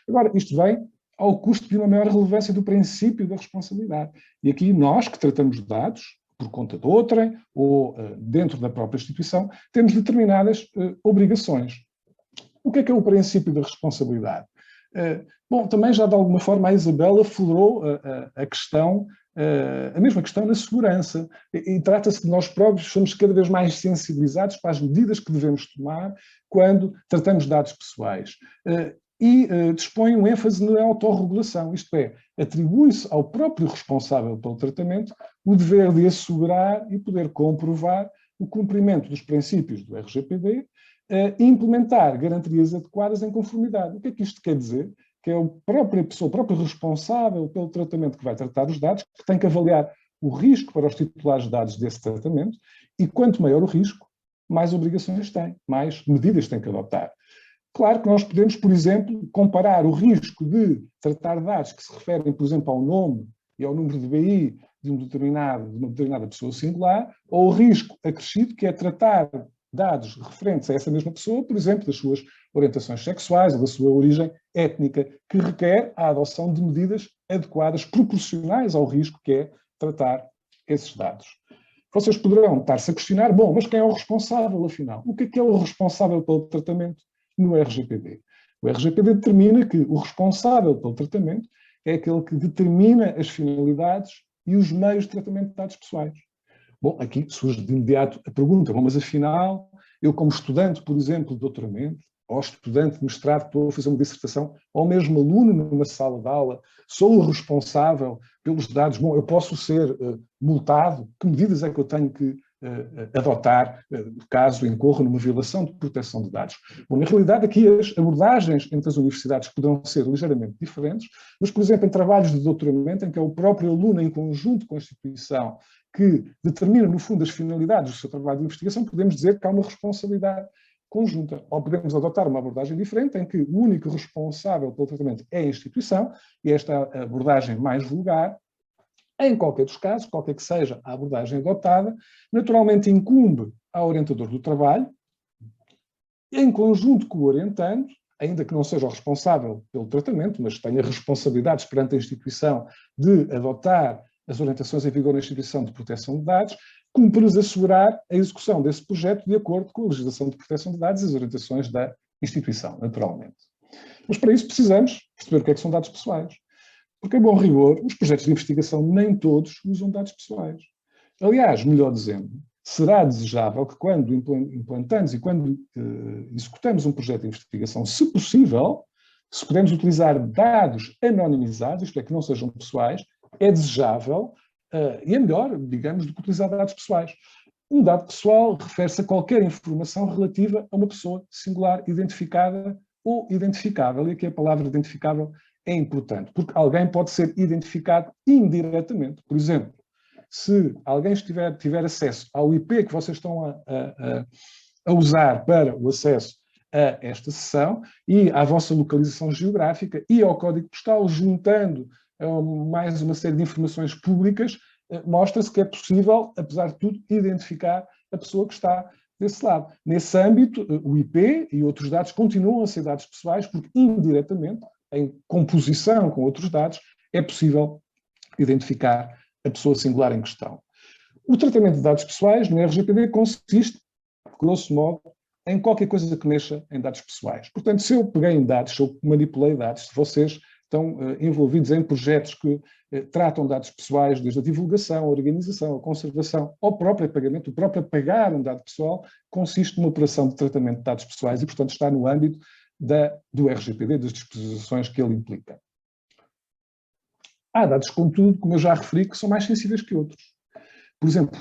Agora, isto vem ao custo de uma maior relevância do princípio da responsabilidade. E aqui nós, que tratamos de dados por conta de outrem ou dentro da própria instituição, temos determinadas obrigações. O que é o princípio da responsabilidade? Bom, também já de alguma forma a Isabela aflorou a questão, a mesma questão na segurança, e trata-se de nós próprios somos cada vez mais sensibilizados para as medidas que devemos tomar quando tratamos de dados pessoais. E dispõe um ênfase na autorregulação, isto é, atribui-se ao próprio responsável pelo tratamento o dever de assegurar e poder comprovar o cumprimento dos princípios do RGPD e implementar garantias adequadas em conformidade. O que é que isto quer dizer? Que é a própria pessoa, o próprio responsável pelo tratamento que vai tratar os dados, que tem que avaliar o risco para os titulares de dados desse tratamento, e quanto maior o risco, mais obrigações tem, mais medidas tem que adotar. Claro que nós podemos, por exemplo, comparar o risco de tratar dados que se referem, por exemplo, ao nome e ao número de BI de uma determinada pessoa singular, ou o risco acrescido que é tratar dados referentes a essa mesma pessoa, por exemplo, das suas orientações sexuais ou da sua origem étnica, que requer a adoção de medidas adequadas, proporcionais ao risco que é tratar esses dados. Vocês poderão estar-se a questionar, bom, mas quem é o responsável, afinal? O que é o responsável pelo tratamento no RGPD? O RGPD determina que o responsável pelo tratamento é aquele que determina as finalidades e os meios de tratamento de dados pessoais. Bom, aqui surge de imediato a pergunta, bom, mas afinal, eu como estudante, por exemplo, de doutoramento, ou estudante de mestrado que estou a fazer uma dissertação, ou mesmo aluno numa sala de aula, sou o responsável pelos dados, bom, eu posso ser multado, que medidas é que eu tenho que adotar caso incorra numa violação de proteção de dados? Bom, na realidade aqui as abordagens entre as universidades poderão ser ligeiramente diferentes, mas, por exemplo, em trabalhos de doutoramento, em que é o próprio aluno, em conjunto com a instituição, que determina, no fundo, as finalidades do seu trabalho de investigação, podemos dizer que há uma responsabilidade conjunta. Ou podemos adotar uma abordagem diferente, em que o único responsável pelo tratamento é a instituição, e esta é a abordagem mais vulgar. Em qualquer dos casos, qualquer que seja a abordagem adotada, naturalmente incumbe ao orientador do trabalho, em conjunto com o orientando, ainda que não seja o responsável pelo tratamento, mas tenha responsabilidades perante a instituição de adotar as orientações em vigor na instituição de proteção de dados, cumpre-nos assegurar a execução desse projeto de acordo com a legislação de proteção de dados e as orientações da instituição, naturalmente. Mas para isso precisamos perceber o que é que são dados pessoais. Porque, a bom rigor, os projetos de investigação nem todos usam dados pessoais. Aliás, melhor dizendo, será desejável que quando implantamos e quando executamos um projeto de investigação, se possível, se pudermos utilizar dados anonimizados, isto é, que não sejam pessoais, é desejável e é melhor, digamos, do que utilizar dados pessoais. Um dado pessoal refere-se a qualquer informação relativa a uma pessoa singular, identificada ou identificável. E aqui a palavra identificável é importante, porque alguém pode ser identificado indiretamente. Por exemplo, se alguém tiver acesso ao IP que vocês estão a usar para o acesso a esta sessão e à vossa localização geográfica e ao código postal, juntando mais uma série de informações públicas, mostra-se que é possível, apesar de tudo, identificar a pessoa que está desse lado. Nesse âmbito, o IP e outros dados continuam a ser dados pessoais, porque indiretamente, em composição com outros dados, é possível identificar a pessoa singular em questão. O tratamento de dados pessoais no RGPD consiste, grosso modo, em qualquer coisa que mexa em dados pessoais. Portanto, se eu peguei em dados, se eu manipulei dados, se vocês estão envolvidos em projetos que tratam dados pessoais, desde a divulgação, a organização, a conservação, ao próprio pagamento, o próprio pagar um dado pessoal, consiste numa operação de tratamento de dados pessoais e, portanto, está no âmbito do RGPD, das disposições que ele implica. Há dados, contudo, como eu já referi, que são mais sensíveis que outros. Por exemplo,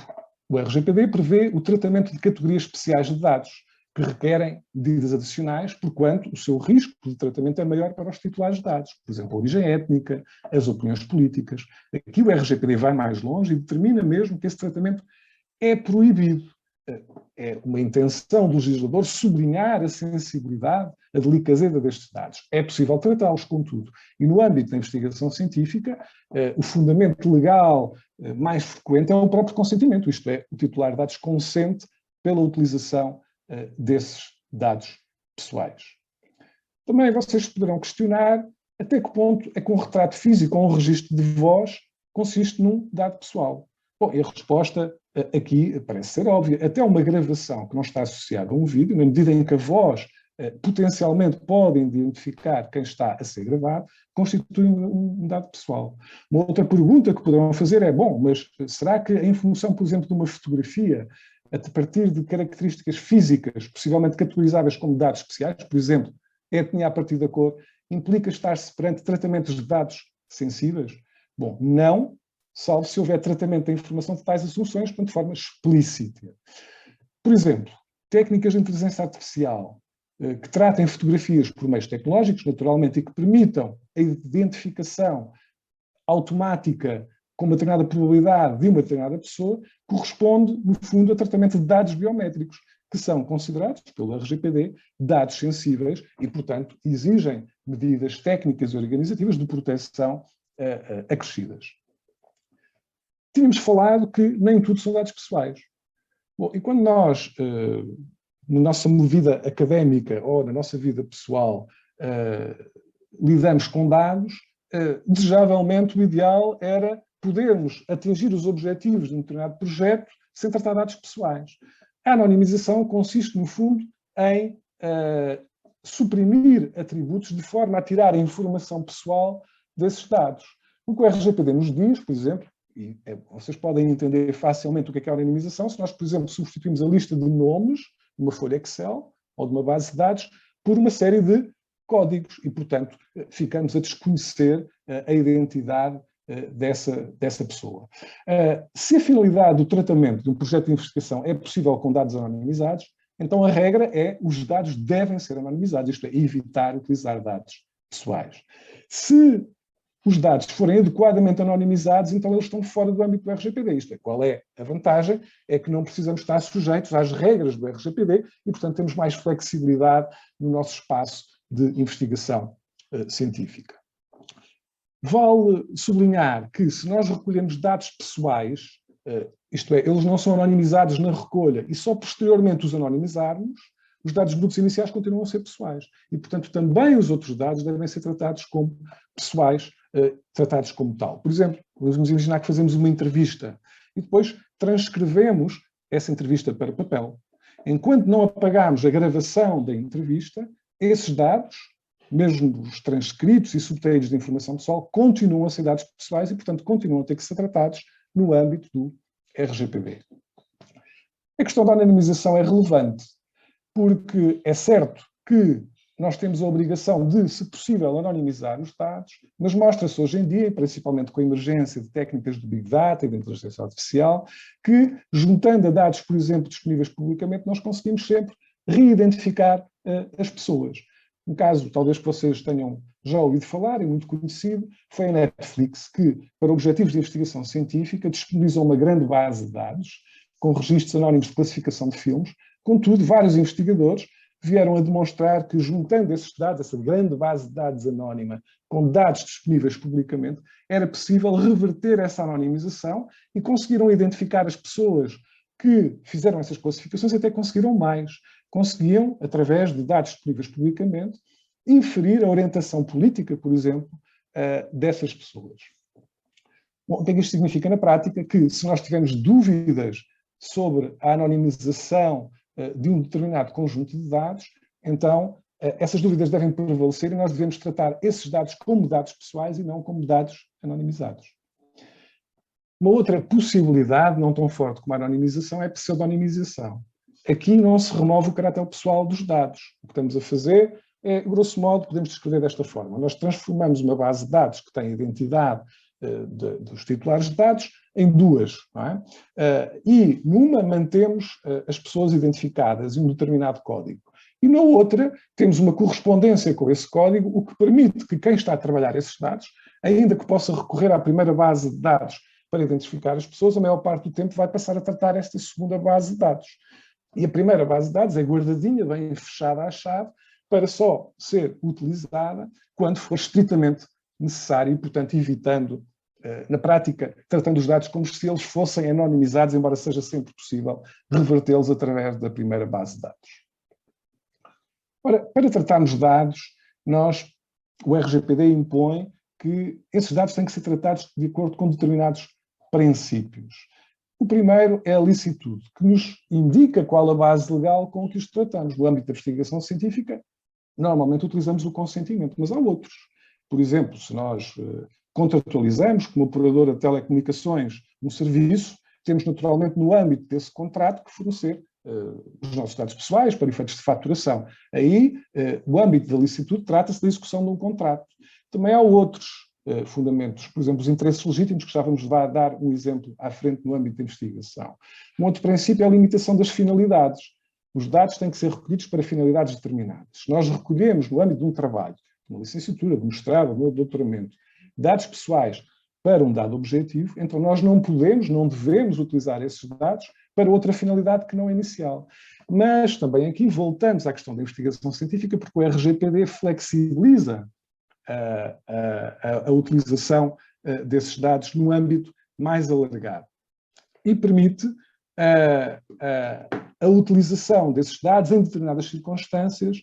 o RGPD prevê o tratamento de categorias especiais de dados, que requerem medidas adicionais, porquanto o seu risco de tratamento é maior para os titulares de dados. Por exemplo, a origem étnica, as opiniões políticas. Aqui o RGPD vai mais longe e determina mesmo que esse tratamento é proibido. É uma intenção do legislador sublinhar a sensibilidade, a delicadeza destes dados. É possível tratá-los, contudo. E no âmbito da investigação científica, o fundamento legal mais frequente é o próprio consentimento, isto é, o titular de dados consente pela utilização desses dados pessoais. Também vocês poderão questionar até que ponto é que um retrato físico ou um registro de voz consiste num dado pessoal. Bom, e a resposta aqui parece ser óbvia. Até uma gravação que não está associada a um vídeo, na medida em que a voz potencialmente pode identificar quem está a ser gravado, constitui um dado pessoal. Uma outra pergunta que poderão fazer é, bom, mas será que em função, por exemplo, de uma fotografia, a partir de características físicas, possivelmente categorizáveis como dados especiais, por exemplo, etnia a partir da cor, implica estar-se perante tratamentos de dados sensíveis? Bom, não, salvo se houver tratamento da informação de tais assunções, de forma explícita. Por exemplo, técnicas de inteligência artificial que tratem fotografias por meios tecnológicos, naturalmente, e que permitam a identificação automática com uma determinada probabilidade de uma determinada pessoa, corresponde, no fundo, a tratamento de dados biométricos, que são considerados, pelo RGPD, dados sensíveis e, portanto, exigem medidas técnicas e organizativas de proteção acrescidas. Tínhamos falado que nem tudo são dados pessoais. Bom, e quando nós, na nossa vida académica ou na nossa vida pessoal, lidamos com dados, desejavelmente o ideal era podermos atingir os objetivos de um determinado projeto sem tratar dados pessoais. A anonimização consiste, no fundo, em suprimir atributos de forma a tirar a informação pessoal desses dados. O que o RGPD nos diz, por exemplo, e vocês podem entender facilmente o que é a anonimização, se nós, por exemplo, substituímos a lista de nomes de uma folha Excel ou de uma base de dados por uma série de códigos e, portanto, ficamos a desconhecer a identidade dessa pessoa. Se a finalidade do tratamento de um projeto de investigação é possível com dados anonimizados, então a regra é os dados devem ser anonimizados, isto é, evitar utilizar dados pessoais. Se os dados forem adequadamente anonimizados, então eles estão fora do âmbito do RGPD. Isto é, qual é a vantagem? É que não precisamos estar sujeitos às regras do RGPD e, portanto, temos mais flexibilidade no nosso espaço de investigação científica. Vale sublinhar que se nós recolhemos dados pessoais, isto é, eles não são anonimizados na recolha e só posteriormente os anonimizarmos, os dados brutos iniciais continuam a ser pessoais. E, portanto, também os outros dados devem ser tratados como pessoais, tratados como tal. Por exemplo, vamos imaginar que fazemos uma entrevista e depois transcrevemos essa entrevista para papel. Enquanto não apagamos a gravação da entrevista, esses dados, mesmo os transcritos e subtextos de informação pessoal, continuam a ser dados pessoais e, portanto, continuam a ter que ser tratados no âmbito do RGPD. A questão da anonimização é relevante, porque é certo que nós temos a obrigação de, se possível, anonimizar os dados, mas mostra-se hoje em dia, principalmente com a emergência de técnicas de Big Data e de inteligência artificial, que, juntando a dados, por exemplo, disponíveis publicamente, nós conseguimos sempre reidentificar as pessoas. Um caso, talvez que vocês tenham já ouvido falar, é muito conhecido, foi a Netflix, que, para objetivos de investigação científica, disponibilizou uma grande base de dados, com registros anónimos de classificação de filmes. Contudo, vários investigadores vieram a demonstrar que, juntando esses dados, essa grande base de dados anónima, com dados disponíveis publicamente, era possível reverter essa anonimização e conseguiram identificar as pessoas que fizeram essas classificações e até conseguiram mais. Conseguiam, através de dados disponíveis publicamente, inferir a orientação política, por exemplo, dessas pessoas. Bom, o que é que isto significa na prática? Que se nós tivermos dúvidas sobre a anonimização de um determinado conjunto de dados, então essas dúvidas devem prevalecer e nós devemos tratar esses dados como dados pessoais e não como dados anonimizados. Uma outra possibilidade, não tão forte como a anonimização, é a pseudonimização. Aqui não se remove o caráter pessoal dos dados. O que estamos a fazer é, grosso modo, podemos descrever desta forma. Nós transformamos uma base de dados que tem a identidade dos titulares de dados em duas, não é? E numa mantemos as pessoas identificadas em um determinado código. E na outra temos uma correspondência com esse código, o que permite que quem está a trabalhar esses dados, ainda que possa recorrer à primeira base de dados para identificar as pessoas, a maior parte do tempo vai passar a tratar esta segunda base de dados. E a primeira base de dados é guardadinha, bem fechada à chave, para só ser utilizada quando for estritamente necessário e, portanto, evitando, na prática, tratando os dados como se eles fossem anonimizados, embora seja sempre possível revertê-los através da primeira base de dados. Ora, para tratarmos dados, o RGPD impõe que esses dados têm que ser tratados de acordo com determinados princípios. O primeiro é a licitude, que nos indica qual a base legal com que os tratamos. No âmbito da investigação científica, normalmente utilizamos o consentimento, mas há outros. Por exemplo, se nós contratualizamos como operadora de telecomunicações um serviço, temos naturalmente no âmbito desse contrato que fornecer os nossos dados pessoais para efeitos de faturação. Aí, o âmbito da licitude trata-se da execução de um contrato. Também há outros fundamentos, por exemplo, os interesses legítimos, que já vamos dar um exemplo à frente no âmbito da investigação. Um outro princípio é a limitação das finalidades. Os dados têm que ser recolhidos para finalidades determinadas. Se nós recolhemos no âmbito de um trabalho, de uma licenciatura, de mestrado, de um doutoramento, dados pessoais para um dado objetivo, então nós não podemos, não devemos utilizar esses dados para outra finalidade que não inicial. Mas também aqui voltamos à questão da investigação científica, porque o RGPD flexibiliza a utilização desses dados no âmbito mais alargado e permite a utilização desses dados em determinadas circunstâncias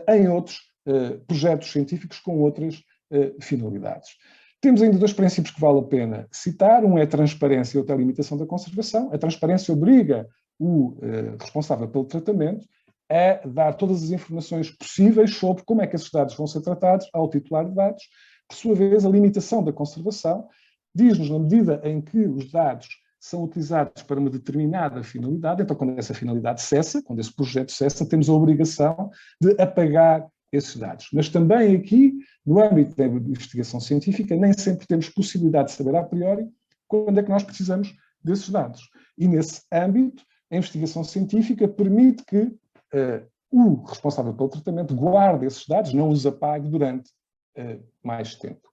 em outros projetos científicos com outras finalidades. Temos ainda dois princípios que vale a pena citar. Um é a transparência e outra a limitação da conservação. A transparência obriga o responsável pelo tratamento a dar todas as informações possíveis sobre como é que esses dados vão ser tratados ao titular de dados. Por sua vez, a limitação da conservação diz-nos, na medida em que os dados são utilizados para uma determinada finalidade, então quando essa finalidade cessa, quando esse projeto cessa, temos a obrigação de apagar esses dados. Mas também aqui, no âmbito da investigação científica, nem sempre temos possibilidade de saber a priori quando é que nós precisamos desses dados. E nesse âmbito, a investigação científica permite que o responsável pelo tratamento guarde esses dados, não os apague durante mais tempo.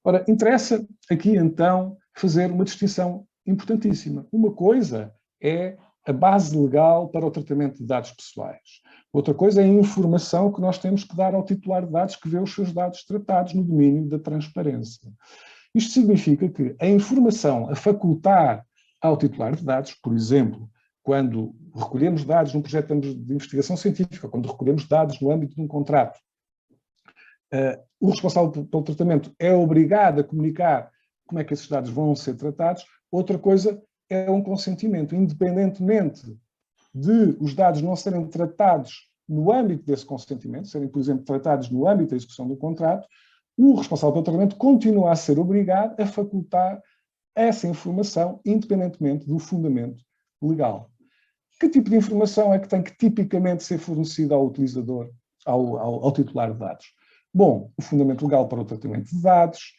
Ora, interessa aqui então fazer uma distinção importantíssima. Uma coisa é a base legal para o tratamento de dados pessoais. Outra coisa é a informação que nós temos que dar ao titular de dados que vê os seus dados tratados no domínio da transparência. Isto significa que a informação a facultar ao titular de dados, por exemplo, quando recolhemos dados num projeto de investigação científica, quando recolhemos dados no âmbito de um contrato, o responsável pelo tratamento é obrigado a comunicar como é que esses dados vão ser tratados. Outra coisa é um consentimento, independentemente de os dados não serem tratados no âmbito desse consentimento, serem, por exemplo, tratados no âmbito da execução do contrato, o responsável pelo tratamento continua a ser obrigado a facultar essa informação, independentemente do fundamento legal. Que tipo de informação é que tem que tipicamente ser fornecida ao utilizador, ao titular de dados? Bom, o fundamento legal para o tratamento de dados,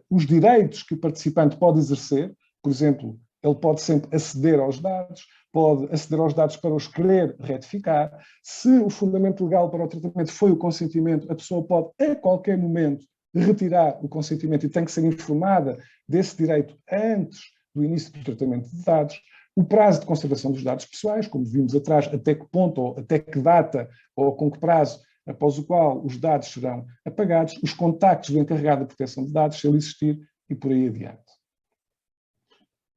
os direitos que o participante pode exercer, por exemplo, ele pode sempre aceder aos dados, pode aceder aos dados para os querer retificar. Se o fundamento legal para o tratamento foi o consentimento, a pessoa pode, a qualquer momento, retirar o consentimento e tem que ser informada desse direito antes do início do tratamento de dados. O prazo de conservação dos dados pessoais, como vimos atrás, até que ponto, ou até que data, ou com que prazo, após o qual os dados serão apagados, os contactos do encarregado da proteção de dados, se ele existir, e por aí adiante.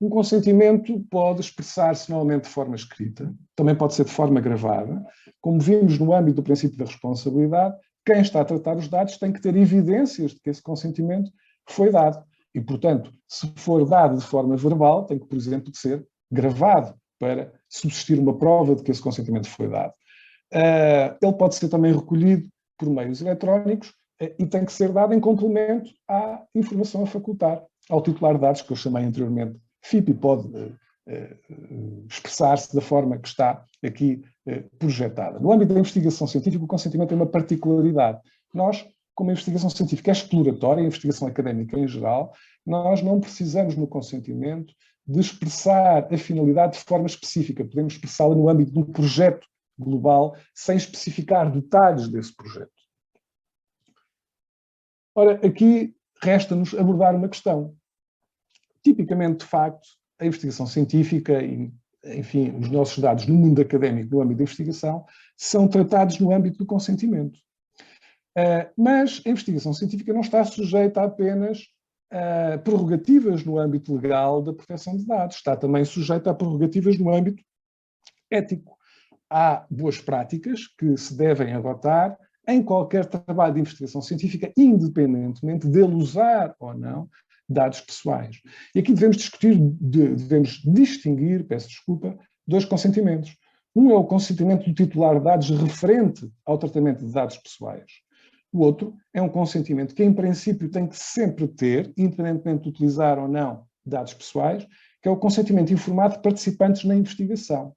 Um consentimento pode expressar-se normalmente de forma escrita, também pode ser de forma gravada. Como vimos no âmbito do princípio da responsabilidade, quem está a tratar os dados tem que ter evidências de que esse consentimento foi dado. E, portanto, se for dado de forma verbal, tem que, por exemplo, ser gravado para subsistir uma prova de que esse consentimento foi dado. Ele pode ser também recolhido por meios eletrónicos e tem que ser dado em complemento à informação a facultar ao titular de dados, que eu chamei anteriormente FIP, e pode expressar-se da forma que está aqui projetada. No âmbito da investigação científica, o consentimento tem uma particularidade. Nós, como a investigação científica é exploratória, a investigação académica em geral, nós não precisamos no consentimento de expressar a finalidade de forma específica. Podemos expressá-la no âmbito de um projeto global, sem especificar detalhes desse projeto. Ora, aqui resta-nos abordar uma questão. Tipicamente, de facto, a investigação científica e, enfim, os nossos dados no mundo académico, no âmbito da investigação, são tratados no âmbito do consentimento. Mas a investigação científica não está sujeita apenas a prerrogativas no âmbito legal da proteção de dados, está também sujeita a prerrogativas no âmbito ético. Há boas práticas que se devem adotar em qualquer trabalho de investigação científica, independentemente de ele usar ou não dados pessoais. E aqui devemos distinguir, peço desculpa, dois consentimentos. Um é o consentimento do titular de dados referente ao tratamento de dados pessoais. O outro é um consentimento que, em princípio, tem que sempre ter, independentemente de utilizar ou não dados pessoais, que é o consentimento informado de participantes na investigação.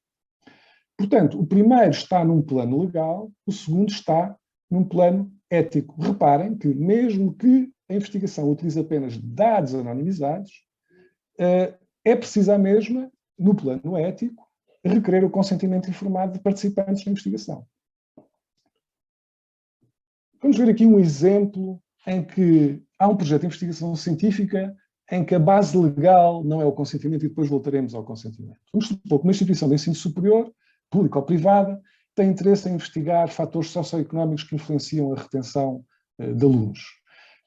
Portanto, o primeiro está num plano legal, o segundo está num plano ético. Reparem que, mesmo que a investigação utilize apenas dados anonimizados, é preciso a mesma, no plano ético, requerer o consentimento informado de participantes na investigação. Vamos ver aqui um exemplo em que há um projeto de investigação científica em que a base legal não é o consentimento e depois voltaremos ao consentimento. Vamos supor que uma instituição de ensino superior, pública ou privada, tem interesse em investigar fatores socioeconómicos que influenciam a retenção de alunos.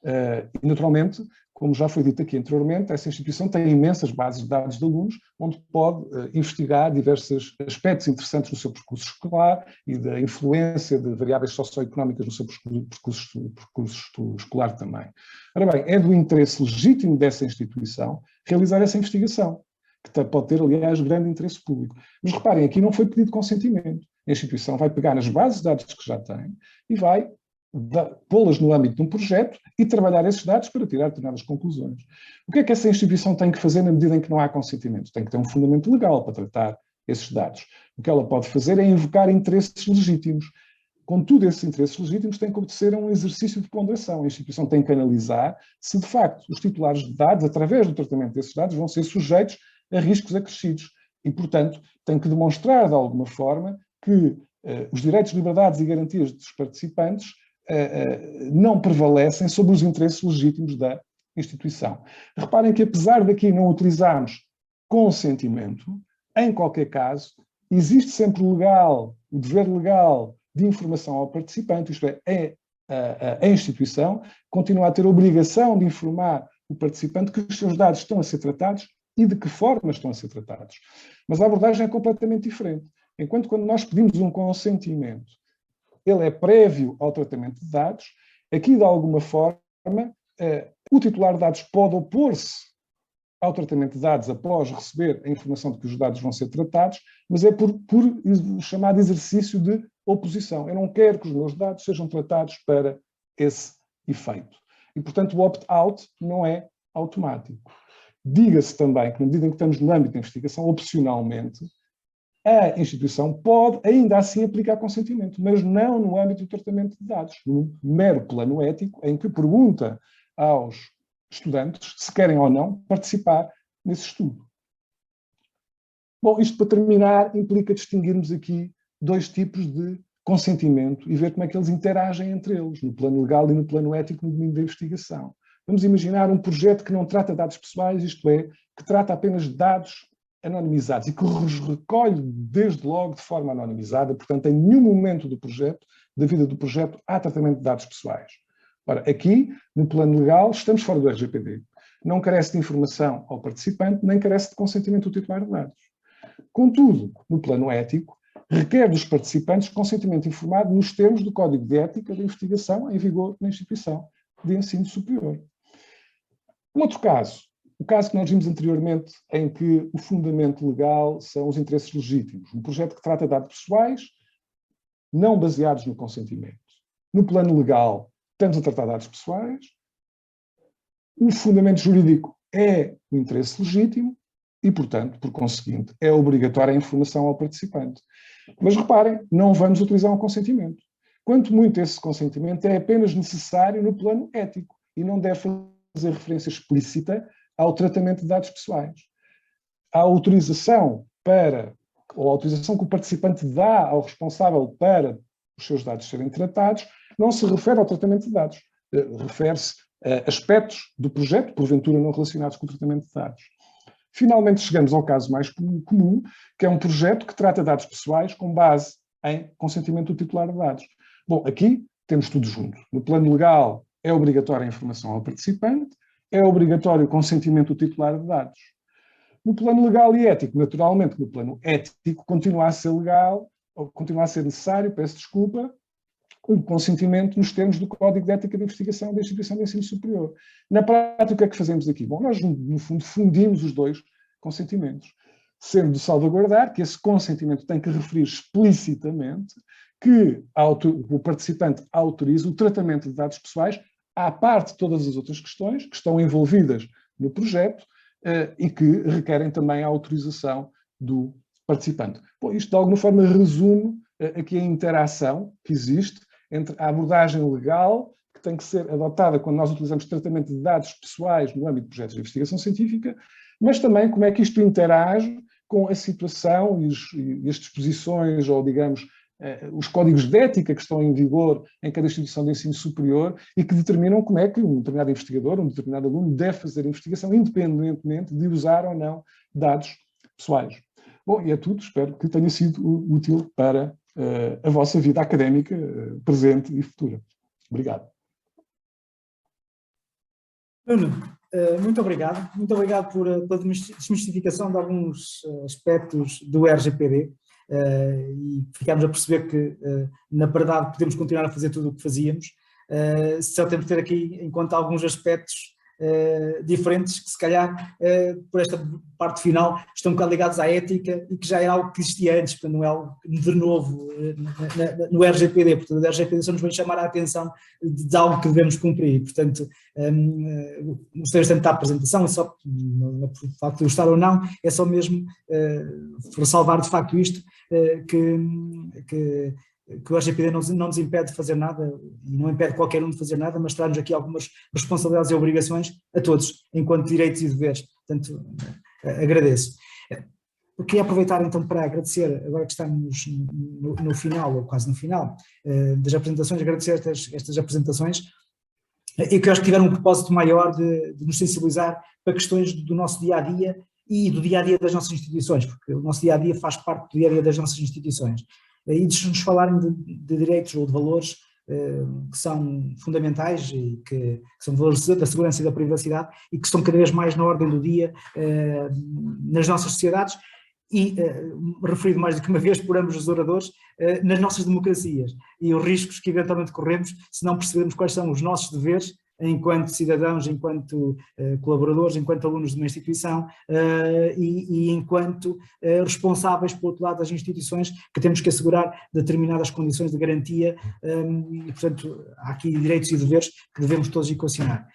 E, naturalmente, como já foi dito aqui anteriormente, essa instituição tem imensas bases de dados de alunos, onde pode investigar diversos aspectos interessantes do seu percurso escolar e da influência de variáveis socioeconómicas no seu percurso escolar também. Ora bem, é do interesse legítimo dessa instituição realizar essa investigação, que pode ter, aliás, grande interesse público. Mas reparem, aqui não foi pedido consentimento. A instituição vai pegar nas bases de dados que já tem e vai pô-las no âmbito de um projeto e trabalhar esses dados para tirar determinadas conclusões. O que é que essa instituição tem que fazer na medida em que não há consentimento? Tem que ter um fundamento legal para tratar esses dados. O que ela pode fazer é invocar interesses legítimos. Contudo, esses interesses legítimos têm que obedecer a um exercício de ponderação. A instituição tem que analisar se, de facto, os titulares de dados, através do tratamento desses dados, vão ser sujeitos a riscos acrescidos. E, portanto, tem que demonstrar, de alguma forma, que os direitos, liberdades e garantias dos participantes não prevalecem sobre os interesses legítimos da instituição. Reparem que, apesar daqui não utilizarmos consentimento, em qualquer caso, existe sempre o dever legal de informação ao participante, isto é, a instituição continua a ter a obrigação de informar o participante que os seus dados estão a ser tratados e de que forma estão a ser tratados. Mas a abordagem é completamente diferente. Enquanto quando nós pedimos um consentimento, ele é prévio ao tratamento de dados, aqui de alguma forma o titular de dados pode opor-se ao tratamento de dados após receber a informação de que os dados vão ser tratados, mas é por chamado exercício de oposição. Eu não quero que os meus dados sejam tratados para esse efeito. E, portanto, o opt-out não é automático. Diga-se também que, na medida em que estamos no âmbito da investigação, opcionalmente, a instituição pode ainda assim aplicar consentimento, mas não no âmbito do tratamento de dados, no mero plano ético, em que pergunta aos estudantes se querem ou não participar nesse estudo. Bom, isto para terminar implica distinguirmos aqui dois tipos de consentimento e ver como é que eles interagem entre eles, no plano legal e no plano ético no domínio da investigação. Vamos imaginar um projeto que não trata dados pessoais, isto é, que trata apenas de dados anonimizados e que os recolhe desde logo de forma anonimizada, portanto, em nenhum momento do projeto, da vida do projeto, há tratamento de dados pessoais. Ora, aqui, no plano legal, estamos fora do RGPD. Não carece de informação ao participante, nem carece de consentimento do titular de dados. Contudo, no plano ético, requer dos participantes consentimento informado nos termos do Código de Ética da Investigação em vigor na instituição de ensino superior. Um outro caso, o caso que nós vimos anteriormente, em que o fundamento legal são os interesses legítimos. Um projeto que trata de dados pessoais não baseados no consentimento. No plano legal, estamos a tratar de dados pessoais. O fundamento jurídico é o interesse legítimo e, portanto, por conseguinte, é obrigatória a informação ao participante. Mas reparem, não vamos utilizar um consentimento. Quanto muito esse consentimento é apenas necessário no plano ético e não deve fazer referência explícita ao tratamento de dados pessoais. A autorização ou a autorização que o participante dá ao responsável para os seus dados serem tratados não se refere ao tratamento de dados, refere-se a aspectos do projeto, porventura não relacionados com o tratamento de dados. Finalmente chegamos ao caso mais comum, que é um projeto que trata dados pessoais com base em consentimento do titular de dados. Bom, aqui temos tudo junto. No plano legal é obrigatória a informação ao participante, é obrigatório o consentimento do titular de dados. No plano legal e ético, naturalmente, no plano ético, continua a ser legal, ou continua a ser necessário, peço desculpa, o consentimento nos termos do Código de Ética de Investigação da Instituição de Ensino Superior. Na prática, o que é que fazemos aqui? Bom, nós, no fundo, fundimos os dois consentimentos, sendo de salvaguardar que esse consentimento tem que referir explicitamente que o participante autoriza o tratamento de dados pessoais à parte de todas as outras questões que estão envolvidas no projeto e que requerem também a autorização do participante. Bom, isto de alguma forma resume aqui a interação que existe entre a abordagem legal, que tem que ser adotada quando nós utilizamos tratamento de dados pessoais no âmbito de projetos de investigação científica, mas também como é que isto interage com a situação e as disposições, ou digamos, os códigos de ética que estão em vigor em cada instituição de ensino superior e que determinam como é que um determinado investigador, um determinado aluno deve fazer a investigação independentemente de usar ou não dados pessoais. Bom, e é tudo, espero que tenha sido útil para a vossa vida académica presente e futura. Obrigado. Bruno, muito obrigado pela desmistificação de alguns aspectos do RGPD. E ficámos a perceber que, na verdade, podemos continuar a fazer tudo o que fazíamos, só temos de ter aqui em conta alguns aspectos diferentes que, se calhar, por esta parte final, estão um bocado ligados à ética e que já era algo que existia antes, portanto não é algo de novo no RGPD. Portanto, o RGPD só nos vai chamar a atenção de algo que devemos cumprir. Portanto, gostaria de tentar a apresentação, é só, por facto de eu estar ou não, é só mesmo ressalvar de facto isto, que o RGPD não nos impede de fazer nada, e não impede qualquer um de fazer nada, mas traz-nos aqui algumas responsabilidades e obrigações a todos, enquanto direitos e deveres. Portanto, agradeço. Eu queria aproveitar então para agradecer, agora que estamos no final, ou quase no final, das apresentações, agradecer estas apresentações, e que eu acho que tiveram um propósito maior de nos sensibilizar para questões do nosso dia-a-dia e do dia-a-dia das nossas instituições, porque o nosso dia-a-dia faz parte do dia-a-dia das nossas instituições. E de nos falarem de direitos ou de valores que são fundamentais e que são valores da segurança e da privacidade e que estão cada vez mais na ordem do dia nas nossas sociedades e, referido mais do que uma vez por ambos os oradores, nas nossas democracias e os riscos que eventualmente corremos se não percebermos quais são os nossos deveres enquanto cidadãos, enquanto colaboradores, enquanto alunos de uma instituição e enquanto responsáveis, por outro lado, das instituições, que temos que assegurar determinadas condições de garantia e, portanto, há aqui direitos e deveres que devemos todos equacionar.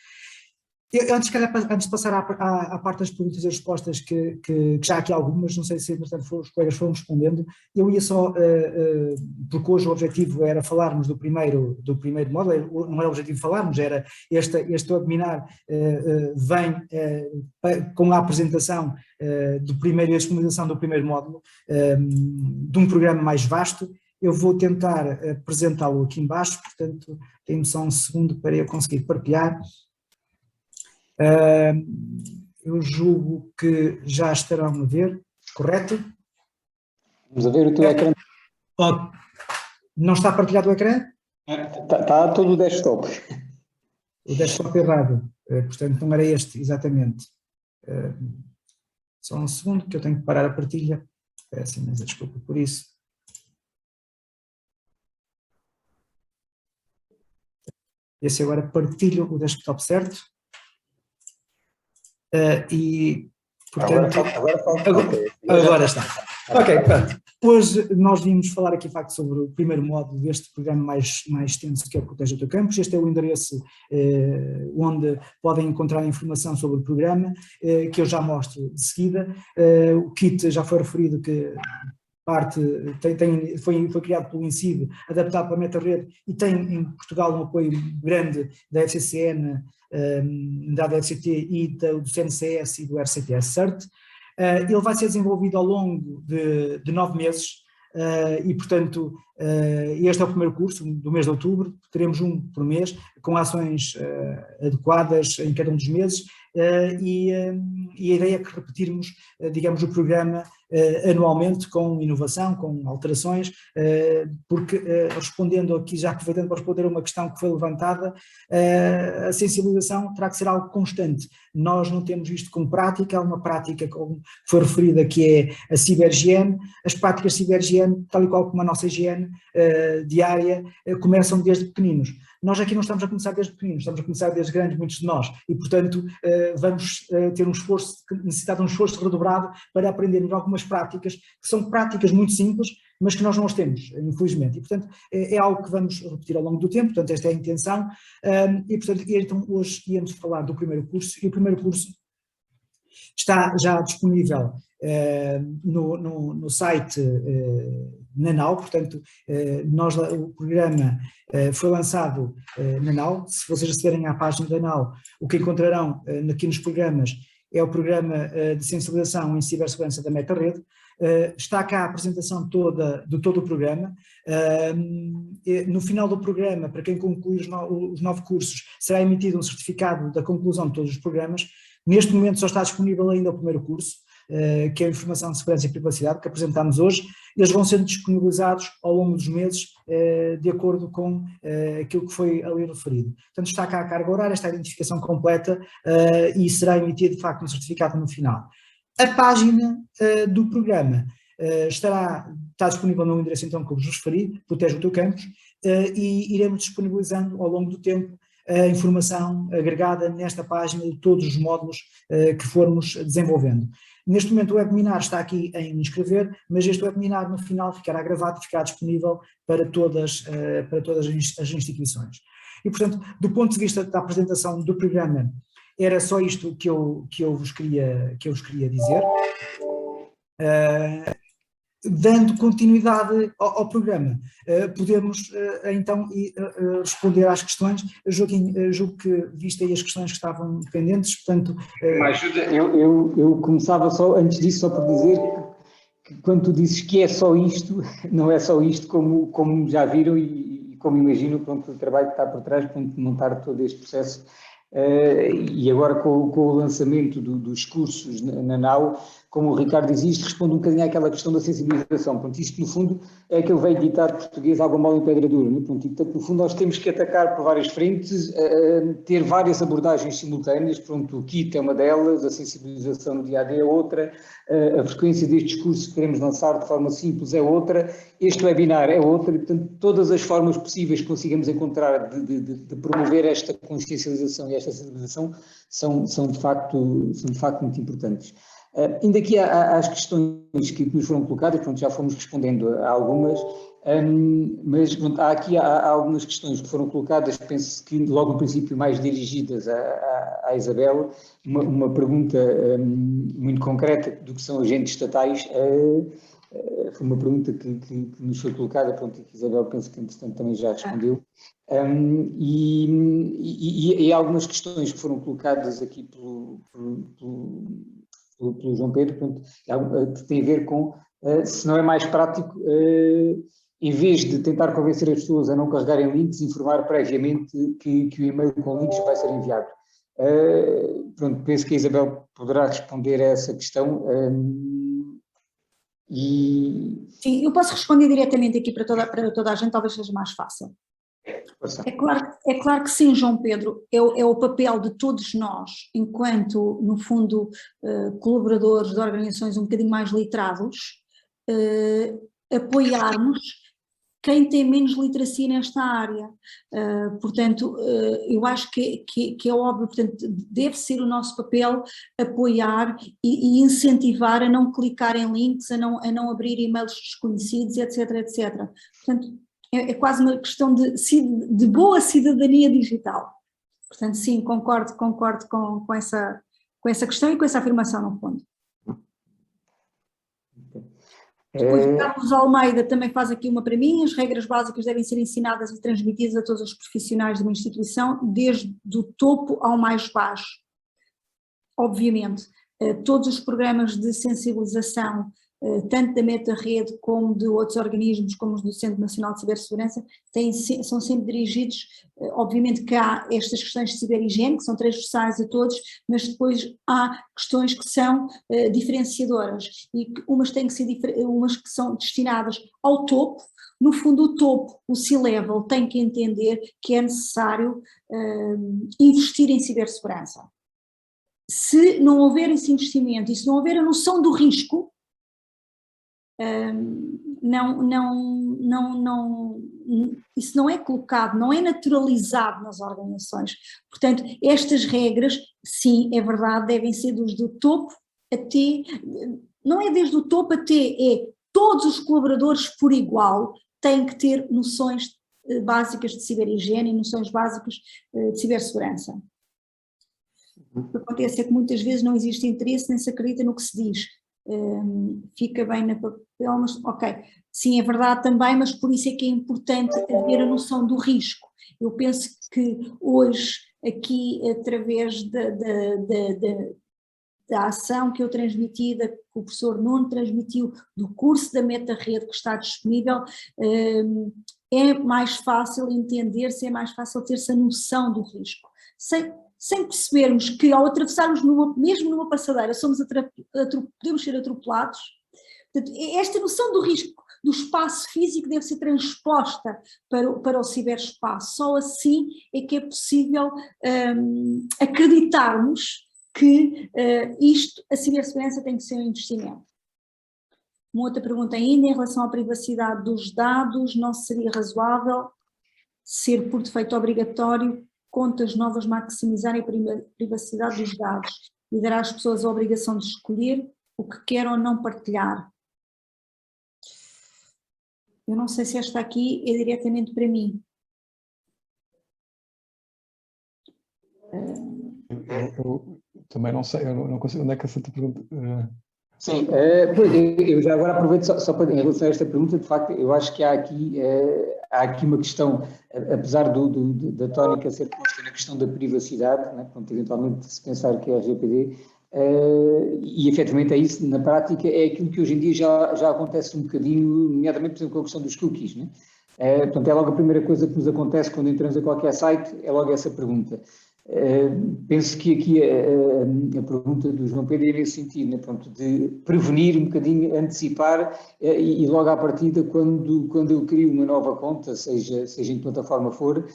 Antes de passar à parte das perguntas e respostas, que já há aqui algumas, não sei se entretanto os colegas foram respondendo, eu ia só, porque hoje o objetivo era falarmos do primeiro módulo, não era o objetivo falarmos, era este webinar vem com a apresentação do primeiro e a disponibilização do primeiro módulo, de um programa mais vasto. Eu vou tentar apresentá-lo aqui em baixo, portanto, tem-me só um segundo para eu conseguir partilhar. Eu julgo que já estarão a ver, correto? Vamos a ver o teu ecrã. Não está partilhado o ecrã? Está todo o desktop. O desktop errado, portanto não era este, exatamente. Só um segundo que eu tenho que parar a partilha. Peço imensa desculpa por isso. Esse agora partilho o desktop certo. e, portanto, Ok. agora está. Ok, pronto. Hoje nós vimos falar aqui, de facto, sobre o primeiro módulo deste programa mais extenso, que é o Proteja o Teu Campus. Este é o endereço onde podem encontrar informação sobre o programa, que eu já mostro de seguida. O kit já foi referido que foi criado pelo INCID, adaptado para a MetaRede, e tem em Portugal um apoio grande da FCCN, da FCT e do CNCS e do RCTS CERT. Ele vai ser desenvolvido ao longo de 9 meses e, portanto, este é o primeiro curso do mês de outubro, teremos um por mês, com ações adequadas em cada um dos meses, e a ideia é que repetirmos, digamos, o programa anualmente com inovação, com alterações, porque respondendo aqui, já aproveitando para responder a uma questão que foi levantada, a sensibilização terá que ser algo constante. Nós não temos isto como prática, há uma prática que foi referida que é a ciberhigiene. As práticas de ciberhigiene, tal e qual como a nossa higiene diária, começam desde pequeninos. Nós aqui não estamos a começar desde pequeninos, estamos a começar desde grandes, muitos de nós, e portanto vamos ter necessitar de um esforço redobrado para aprendermos algumas práticas, que são práticas muito simples, mas que nós não as temos, infelizmente, e portanto é algo que vamos repetir ao longo do tempo, portanto esta é a intenção, e portanto então hoje íamos falar do primeiro curso, e o primeiro curso está já disponível no site NANAU, portanto o programa foi lançado na NAU. Se vocês acederem à página da NAU, o que encontrarão aqui nos programas é o programa de sensibilização em cibersegurança da MetaRede. Está cá a apresentação de todo o programa. No final do programa, para quem concluir os 9 cursos, será emitido um certificado da conclusão de todos os programas. Neste momento só está disponível ainda o primeiro curso, que é a Informação de Segurança e Privacidade, que apresentámos hoje. Eles vão sendo disponibilizados ao longo dos meses, de acordo com aquilo que foi ali referido. Portanto, está cá a carga horária, está a identificação completa e será emitido, de facto, um certificado no final. A página do programa está disponível no endereço então que eu vos referi, Protege o Teu Campus, e iremos disponibilizando ao longo do tempo a informação agregada nesta página de todos os módulos que formos desenvolvendo. Neste momento o webinar está aqui em inscrever, mas este webinar no final ficará gravado e ficará disponível para todas as instituições. E portanto, do ponto de vista da apresentação do programa, era só isto que eu vos queria dizer. Dando continuidade ao programa, podemos então responder às questões. Joaquim, julgo que viste aí as questões que estavam pendentes, portanto... Uma ajuda, eu começava só, antes disso, só por dizer que quando tu dizes que é só isto, não é só isto, como já viram e como imagino, pronto, o trabalho que está por trás, pronto, de montar todo este processo. E agora com o lançamento dos cursos na NAU, como o Ricardo diz, isto responde um bocadinho àquela questão da sensibilização. Pronto, isto no fundo é aquele velho ditado português, água mole em pedra dura. Né? Pronto, e, portanto, no fundo nós temos que atacar por várias frentes, ter várias abordagens simultâneas. Pronto, o kit é uma delas, a sensibilização no dia-a-dia é outra, a frequência destes cursos que queremos lançar de forma simples é outra, este webinar é outra, e portanto todas as formas possíveis que consigamos encontrar de promover esta consciencialização e esta sensibilização são de facto muito importantes. Ainda aqui às questões que nos foram colocadas, pronto, já fomos respondendo a algumas, mas pronto, há algumas questões que foram colocadas, penso que logo no princípio mais dirigidas à Isabel, uma pergunta muito concreta do que são agentes estatais, foi uma pergunta que nos foi colocada, pronto, e que Isabel penso que entretanto também já respondeu, e algumas questões que foram colocadas aqui pelo João Pedro, pronto, que tem a ver com se não é mais prático, em vez de tentar convencer as pessoas a não carregarem links, informar previamente que o e-mail com links vai ser enviado. Pronto, penso que a Isabel poderá responder a essa questão. Sim, eu posso responder diretamente aqui para toda a gente, talvez seja mais fácil. É claro que sim, João Pedro, é o papel de todos nós, enquanto, no fundo, colaboradores de organizações um bocadinho mais literados, apoiarmos quem tem menos literacia nesta área. Portanto, eu acho que é óbvio, portanto, deve ser o nosso papel apoiar e incentivar a não clicar em links, a não abrir e-mails desconhecidos, etc, etc. Portanto, é quase uma questão de boa cidadania digital. Portanto, sim, concordo com essa questão e com essa afirmação, no fundo. Depois o Carlos Almeida também faz aqui uma para mim: as regras básicas devem ser ensinadas e transmitidas a todos os profissionais de uma instituição, desde o topo ao mais baixo. Obviamente, todos os programas de sensibilização, tanto da Meta-Rede como de outros organismos, como do Centro Nacional de Cibersegurança, são sempre dirigidos, obviamente que há estas questões de ciberhigiene, que são transversais a todos, mas depois há questões que são diferenciadoras, e umas que são destinadas ao topo. No fundo, o topo, o C-Level, tem que entender que é necessário investir em cibersegurança. Se não houver esse investimento e se não houver a noção do risco, isso não é colocado, não é naturalizado nas organizações. Portanto, estas regras, sim, é verdade, devem ser do topo até, não é desde o topo até, é todos os colaboradores por igual têm que ter noções básicas de ciberhigiene e noções básicas de cibersegurança. O que acontece é que muitas vezes não existe interesse, nem se acredita no que se diz. Fica bem na papel, mas ok, sim, é verdade também, mas por isso é que é importante haver a noção do risco. Eu penso que hoje, aqui, através da ação que eu transmiti, que o professor Nuno transmitiu, do curso da Meta-Rede que está disponível, é mais fácil entender-se, é mais fácil ter-se a noção do risco. Sem percebermos que, ao atravessarmos mesmo numa passadeira, podemos ser atropelados. Portanto, esta noção do risco do espaço físico deve ser transposta para o ciberespaço. Só assim é que é possível acreditarmos que a cibersegurança tem que ser um investimento. Uma outra pergunta ainda, em relação à privacidade dos dados, não seria razoável ser por defeito obrigatório contas novas maximizarem a privacidade dos dados e dar às pessoas a obrigação de escolher o que querem ou não partilhar? Eu não sei se esta aqui é diretamente para mim. Eu também não sei, eu não consigo, onde é que essa pergunta... Sim, eu já agora aproveito só para, em relação a esta pergunta, de facto, eu acho que há aqui uma questão, apesar da tónica ser posta na questão da privacidade, né, portanto, eventualmente se pensar que é a RGPD, e efetivamente é isso, na prática é aquilo que hoje em dia já acontece um bocadinho, nomeadamente, por exemplo, com a questão dos cookies, né? Portanto, é logo a primeira coisa que nos acontece quando entramos a qualquer site, é logo essa pergunta. Penso que aqui a pergunta do João Pedro é nesse sentido, né? Pronto, de prevenir um bocadinho, antecipar e logo à partida, quando eu crio uma nova conta, seja em que plataforma for,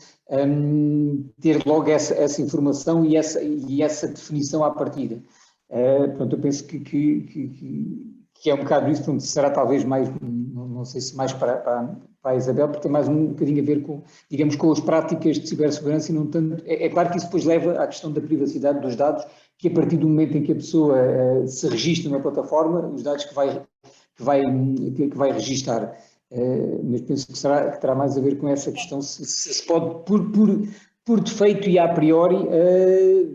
ter logo essa informação e essa definição à partida. Portanto, eu penso que é um bocado isso, portanto, será talvez mais, não sei se mais para a Isabel, porque tem mais um bocadinho a ver com, digamos, com as práticas de cibersegurança e não tanto... É claro que isso depois leva à questão da privacidade dos dados, que a partir do momento em que a pessoa se registra na plataforma, os dados que vai registar. Mas penso que terá mais a ver com essa questão, se pode, por defeito e a priori,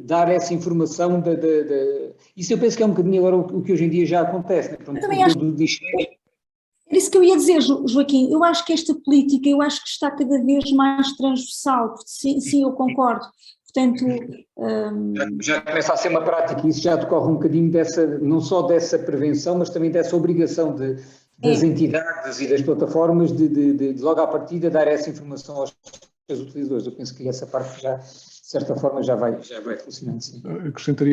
dar essa informação Isso eu penso que é um bocadinho agora o que hoje em dia já acontece. Né? Pronto, Era isso que eu ia dizer, Joaquim. Eu acho que esta política, que está cada vez mais transversal, porque sim, eu concordo. Portanto... Já começa a ser uma prática, isso já decorre um bocadinho não só dessa prevenção, mas também dessa obrigação das entidades e das plataformas de logo à partida dar essa informação aos seus utilizadores. Eu penso que essa parte já, de certa forma, já vai funcionando. Sim.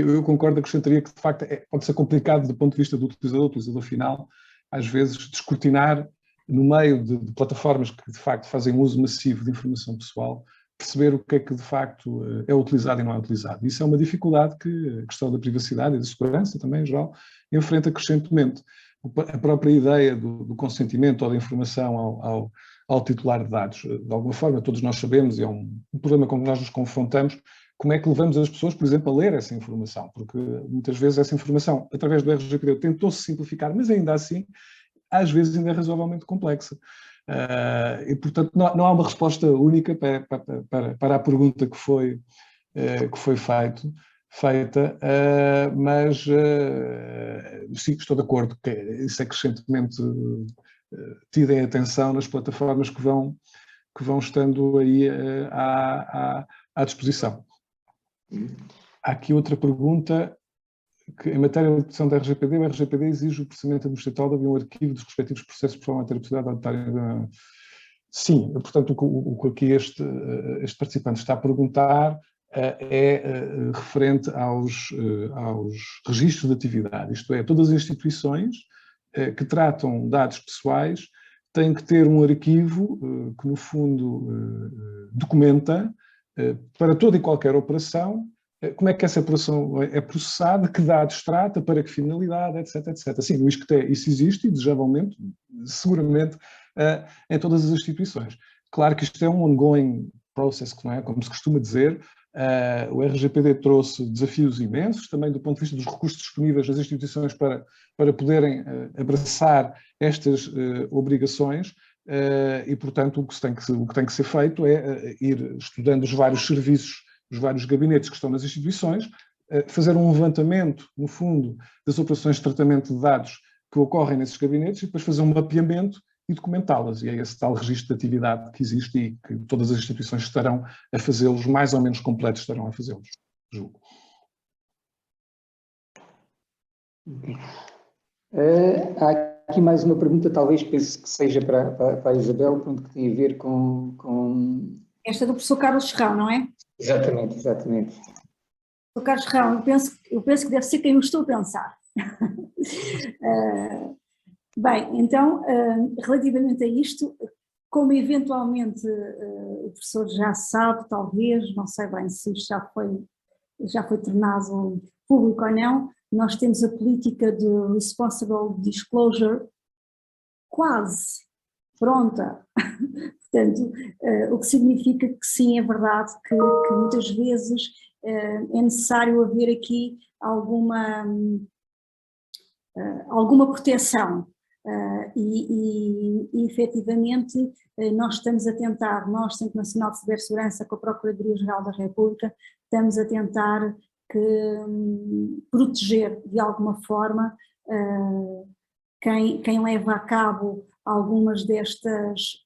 Eu concordo, acrescentaria que de facto pode ser complicado do ponto de vista do utilizador final, às vezes descortinar no meio de plataformas que de facto fazem uso massivo de informação pessoal, perceber o que é que de facto é utilizado e não é utilizado. Isso é uma dificuldade que a questão da privacidade e da segurança também, em geral, enfrenta crescentemente. A própria ideia do consentimento ou da informação ao titular de dados. De alguma forma, todos nós sabemos, e é um problema com que nós nos confrontamos, como é que levamos as pessoas, por exemplo, a ler essa informação, porque muitas vezes essa informação, através do RGPD, tentou-se simplificar, mas ainda assim, às vezes ainda é razoavelmente complexa. E, portanto, não há uma resposta única para a pergunta que foi feita, mas sim, estou de acordo que isso é crescentemente tido em atenção nas plataformas que vão estando aí à disposição. Há aqui outra pergunta, que em matéria de proteção da RGPD, o RGPD exige o procedimento administrativo de um arquivo dos respectivos processos por forma a ter a possibilidade de auditar. Sim, portanto, o que aqui este participante está a perguntar é referente aos registros de atividade, isto é, todas as instituições que tratam dados pessoais têm que ter um arquivo que, no fundo, documenta para toda e qualquer operação como é que essa operação é processada, que dados trata, para que finalidade, etc, etc. Sim, no ISCTE isso existe e, desejavelmente, seguramente, em todas as instituições. Claro que isto é um ongoing process, não é? Como se costuma dizer. O RGPD trouxe desafios imensos, também do ponto de vista dos recursos disponíveis das instituições para poderem abraçar estas obrigações, e, portanto, o que tem que ser feito é ir estudando os vários serviços, os vários gabinetes que estão nas instituições, fazer um levantamento, no fundo, das operações de tratamento de dados que ocorrem nesses gabinetes e depois fazer um mapeamento e documentá-las. E é esse tal registro de atividade que existe e que todas as instituições estarão a fazê-los, mais ou menos completos estarão a fazê-los, julgo. Há aqui mais uma pergunta, talvez penso que seja para a Isabel, que tem a ver com... Esta é do professor Carlos Serrão, não é? Exatamente. O Carlos Serrão, eu penso que deve ser quem eu estou a pensar. Bem, então, relativamente a isto, como eventualmente o professor já sabe, talvez, não sei bem se isto já foi tornado público ou não, nós temos a política de Responsible Disclosure quase pronta. Portanto, o que significa que sim, é verdade que muitas vezes é necessário haver aqui alguma proteção. E efetivamente nós estamos a tentar, nós, Centro Nacional de Cibersegurança, com a Procuradoria-Geral da República, estamos a tentar proteger de alguma forma quem leva a cabo algumas destas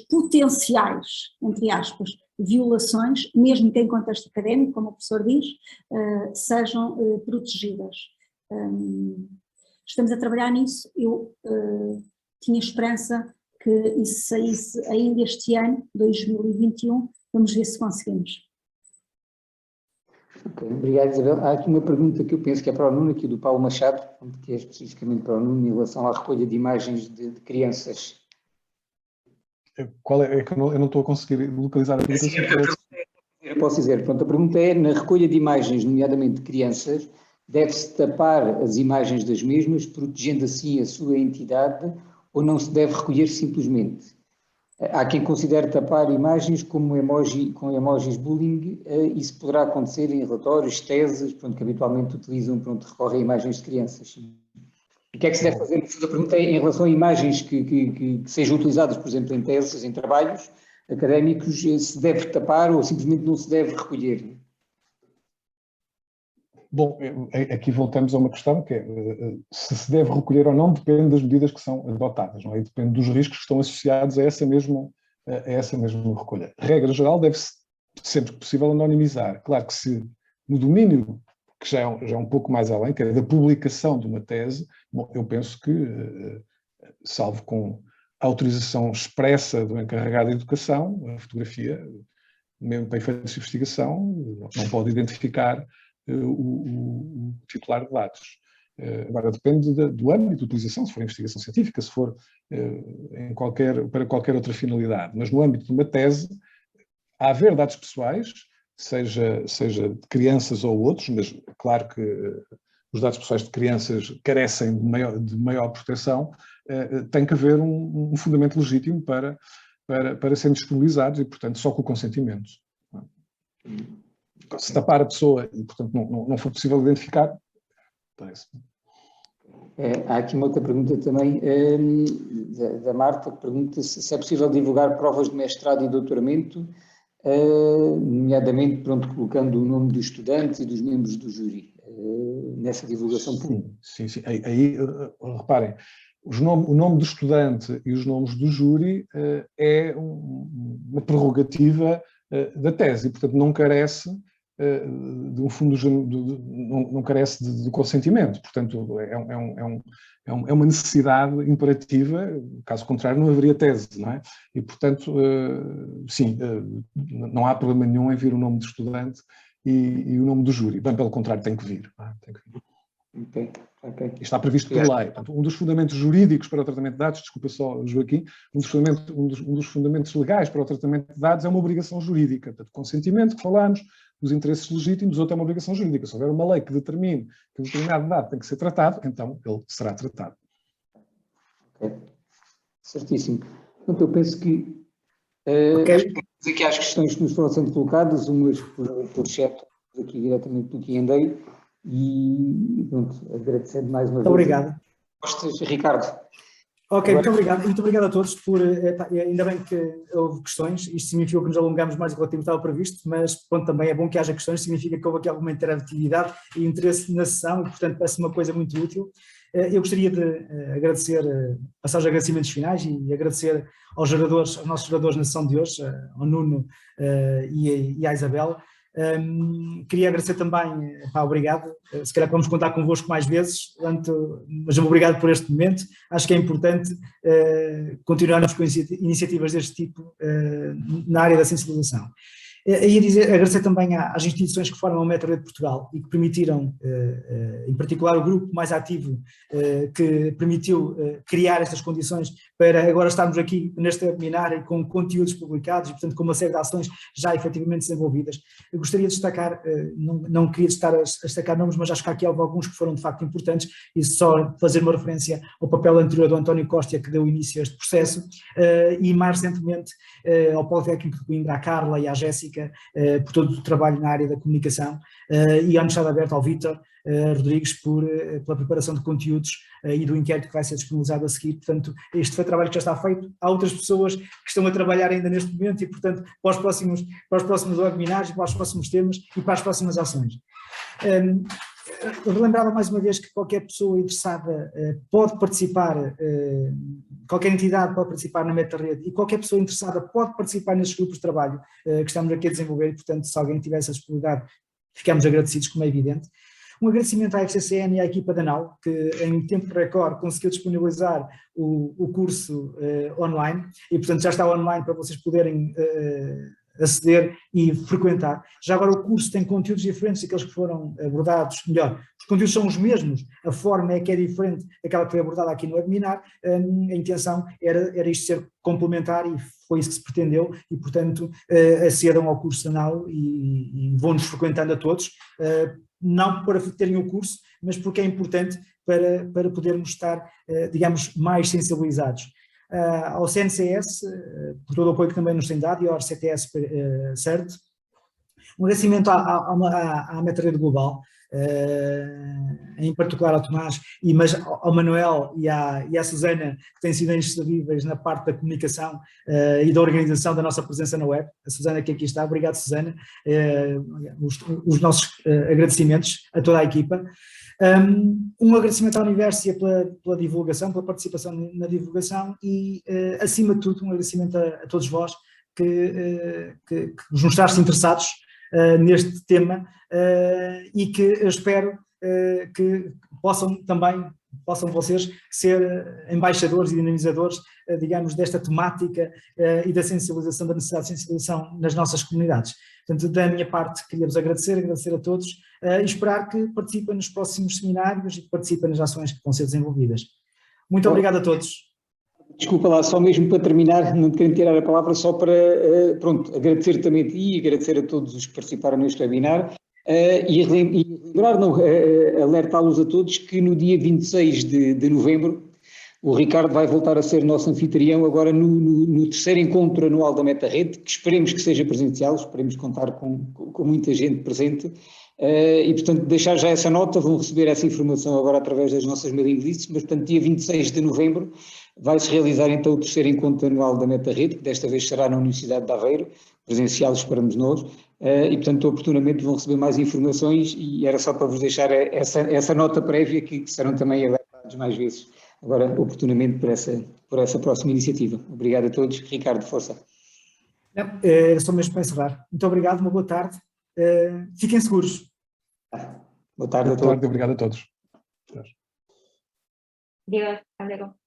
potenciais, entre aspas, violações, mesmo que em contexto académico, como o professor diz, sejam protegidas. Estamos a trabalhar nisso. Eu tinha esperança que isso saísse ainda este ano, 2021, vamos ver se conseguimos. Ok, obrigado, Isabel. Há aqui uma pergunta que eu penso que é para o Nuno, aqui do Paulo Machado, que é especificamente para o Nuno, em relação à recolha de imagens de crianças. Qual é que eu não estou a conseguir localizar a pergunta? Eu posso dizer, pronto, a pergunta é, na recolha de imagens, nomeadamente de crianças, deve-se tapar as imagens das mesmas, protegendo assim a sua entidade, ou não se deve recolher simplesmente? Há quem considere tapar imagens com emojis bullying, isso poderá acontecer em relatórios, teses, pronto, que habitualmente utilizam, pronto, recorrem a imagens de crianças. O que é que se deve fazer? A pergunta é em relação a imagens que sejam utilizadas, por exemplo, em teses, em trabalhos académicos, se deve tapar ou simplesmente não se deve recolher? Bom, aqui voltamos a uma questão que é, se deve recolher ou não depende das medidas que são adotadas, não é? E depende dos riscos que estão associados a essa mesma recolha. Regra geral, deve-se, sempre que possível, anonimizar. Claro que se no domínio, que já é um pouco mais além, que é da publicação de uma tese, bom, eu penso que, salvo com a autorização expressa do encarregado de educação, a fotografia, mesmo para efeitos de investigação, não pode identificar o titular de dados. Agora, depende do âmbito de utilização, se for investigação científica, se for para qualquer outra finalidade. Mas no âmbito de uma tese, a haver dados pessoais, seja de crianças ou outros, mas claro que os dados pessoais de crianças carecem de maior proteção, tem que haver um fundamento legítimo para serem disponibilizados e, portanto, só com o consentimento. Se tapar a pessoa e, portanto, não for possível identificar, parece-me. Há aqui uma outra pergunta também da Marta, que pergunta se é possível divulgar provas de mestrado e doutoramento, nomeadamente, pronto, colocando o nome dos estudantes e dos membros do júri nessa divulgação pública. Sim. Aí, reparem, o nome do estudante e os nomes do júri é uma prerrogativa da tese, e, portanto, não carece de um fundo, não carece de consentimento, portanto é uma necessidade imperativa, caso contrário não haveria tese, não é? E, portanto, sim, não há problema nenhum em vir o nome do estudante e o nome do júri, bem pelo contrário tem que vir. Não é? Tem que vir. Okay. Está previsto por lei. Portanto, um dos fundamentos jurídicos para o tratamento de dados, desculpa só, Joaquim, um dos fundamentos legais para o tratamento de dados é uma obrigação jurídica, portanto, consentimento que falamos, os interesses legítimos, outra é uma obrigação jurídica. Se houver uma lei que determine que um determinado dado tem que ser tratado, então ele será tratado. Ok, certíssimo. Portanto, eu penso que aqui às questões que nos foram sendo colocadas, umas por chat, aqui diretamente do Q&A, e pronto, agradecendo mais uma vez. Obrigado. Gostas, Ricardo? Ok, muito obrigado a todos ainda bem que houve questões, isto significou que nos alongamos mais do que estava previsto, mas pronto, também é bom que haja questões, significa que houve aqui alguma interatividade e interesse na sessão e, portanto, parece uma coisa muito útil. Eu gostaria de agradecer, passar os agradecimentos finais e agradecer aos nossos geradores na sessão de hoje, ao Nuno e à Isabel. Queria agradecer também, obrigado, se calhar vamos contar convosco mais vezes, mas obrigado por este momento. Acho que é importante continuarmos com iniciativas deste tipo na área da sensibilização. Agradecer também às instituições que formam a Metrorede de Portugal e que permitiram, em particular o grupo mais ativo, que permitiu criar estas condições para agora estarmos aqui neste webinar com conteúdos publicados e, portanto, com uma série de ações já efetivamente desenvolvidas. Eu gostaria de destacar, não queria estar a destacar nomes, mas acho que aqui houve alguns que foram de facto importantes e só fazer uma referência ao papel anterior do António Costa, que deu início a este processo, e mais recentemente ao Politécnico de Coimbra, à Carla e à Jéssica, por todo o trabalho na área da comunicação, e à Universidade Aberta, ao Vítor Rodrigues, pela preparação de conteúdos e do inquérito que vai ser disponibilizado a seguir. Portanto, este foi o trabalho que já está feito. Há outras pessoas que estão a trabalhar ainda neste momento e, portanto, para os próximos webinars e para os próximos temas e para as próximas ações. Eu lembrava mais uma vez que qualquer pessoa interessada pode participar, qualquer entidade pode participar na Metrorede e qualquer pessoa interessada pode participar nestes grupos de trabalho que estamos aqui a desenvolver e, portanto, se alguém tiver essa disponibilidade, ficamos agradecidos, como é evidente. Um agradecimento à FCCN e à equipa da NAU, que em tempo recorde conseguiu disponibilizar o curso online e, portanto, já está online para vocês poderem aceder e frequentar. Já agora o curso tem conteúdos diferentes daqueles que foram abordados, melhor, os conteúdos são os mesmos, a forma é que é diferente daquela que foi abordada aqui no webinar, a intenção era isto ser complementar e foi isso que se pretendeu e, portanto, acedam ao curso da NAU e vão-nos frequentando a todos, não para terem o curso, mas porque é importante para podermos estar, digamos, mais sensibilizados. Ao CNCS, por todo o apoio que também nos tem dado, e ao CTS CERT. Um agradecimento à Metrorede Global, em particular ao Tomás, mas ao Manuel e à Susana, que têm sido instruíveis na parte da comunicação e da organização da nossa presença na web. A Susana que aqui está, obrigado Susana, os nossos agradecimentos a toda a equipa. Um agradecimento à Universia pela divulgação, pela participação na divulgação e, acima de tudo, um agradecimento a todos vós que nos mostraste interessados neste tema e que eu espero que possam vocês ser embaixadores e dinamizadores, digamos, desta temática e da sensibilização, da necessidade de sensibilização nas nossas comunidades. Portanto, da minha parte, queria-vos agradecer a todos e esperar que participem nos próximos seminários e que participem nas ações que vão ser desenvolvidas. Muito obrigado a todos. Desculpa lá, só mesmo para terminar, não te quero tirar a palavra, só para, pronto, agradecer também a ti e agradecer a todos os que participaram neste webinar e lembrar, alertá-los a todos que no dia 26 de novembro O Ricardo vai voltar a ser nosso anfitrião agora no terceiro encontro anual da MetaRede, que esperemos que seja presencial, esperemos contar com muita gente presente. E, portanto, deixar já essa nota, vão receber essa informação agora através das nossas mailing lists, mas, portanto, dia 26 de novembro vai-se realizar então o terceiro encontro anual da MetaRede, que desta vez será na Universidade de Aveiro, presencial esperamos nós, e, portanto, oportunamente vão receber mais informações e era só para vos deixar essa nota prévia que serão também alertados mais vezes, agora oportunamente por essa próxima iniciativa. Obrigado a todos. Ricardo, força. Era só mesmo para encerrar. Muito obrigado, uma boa tarde. Fiquem seguros. Boa tarde a todos. Boa tarde, obrigado a todos. Dios, hasta luego.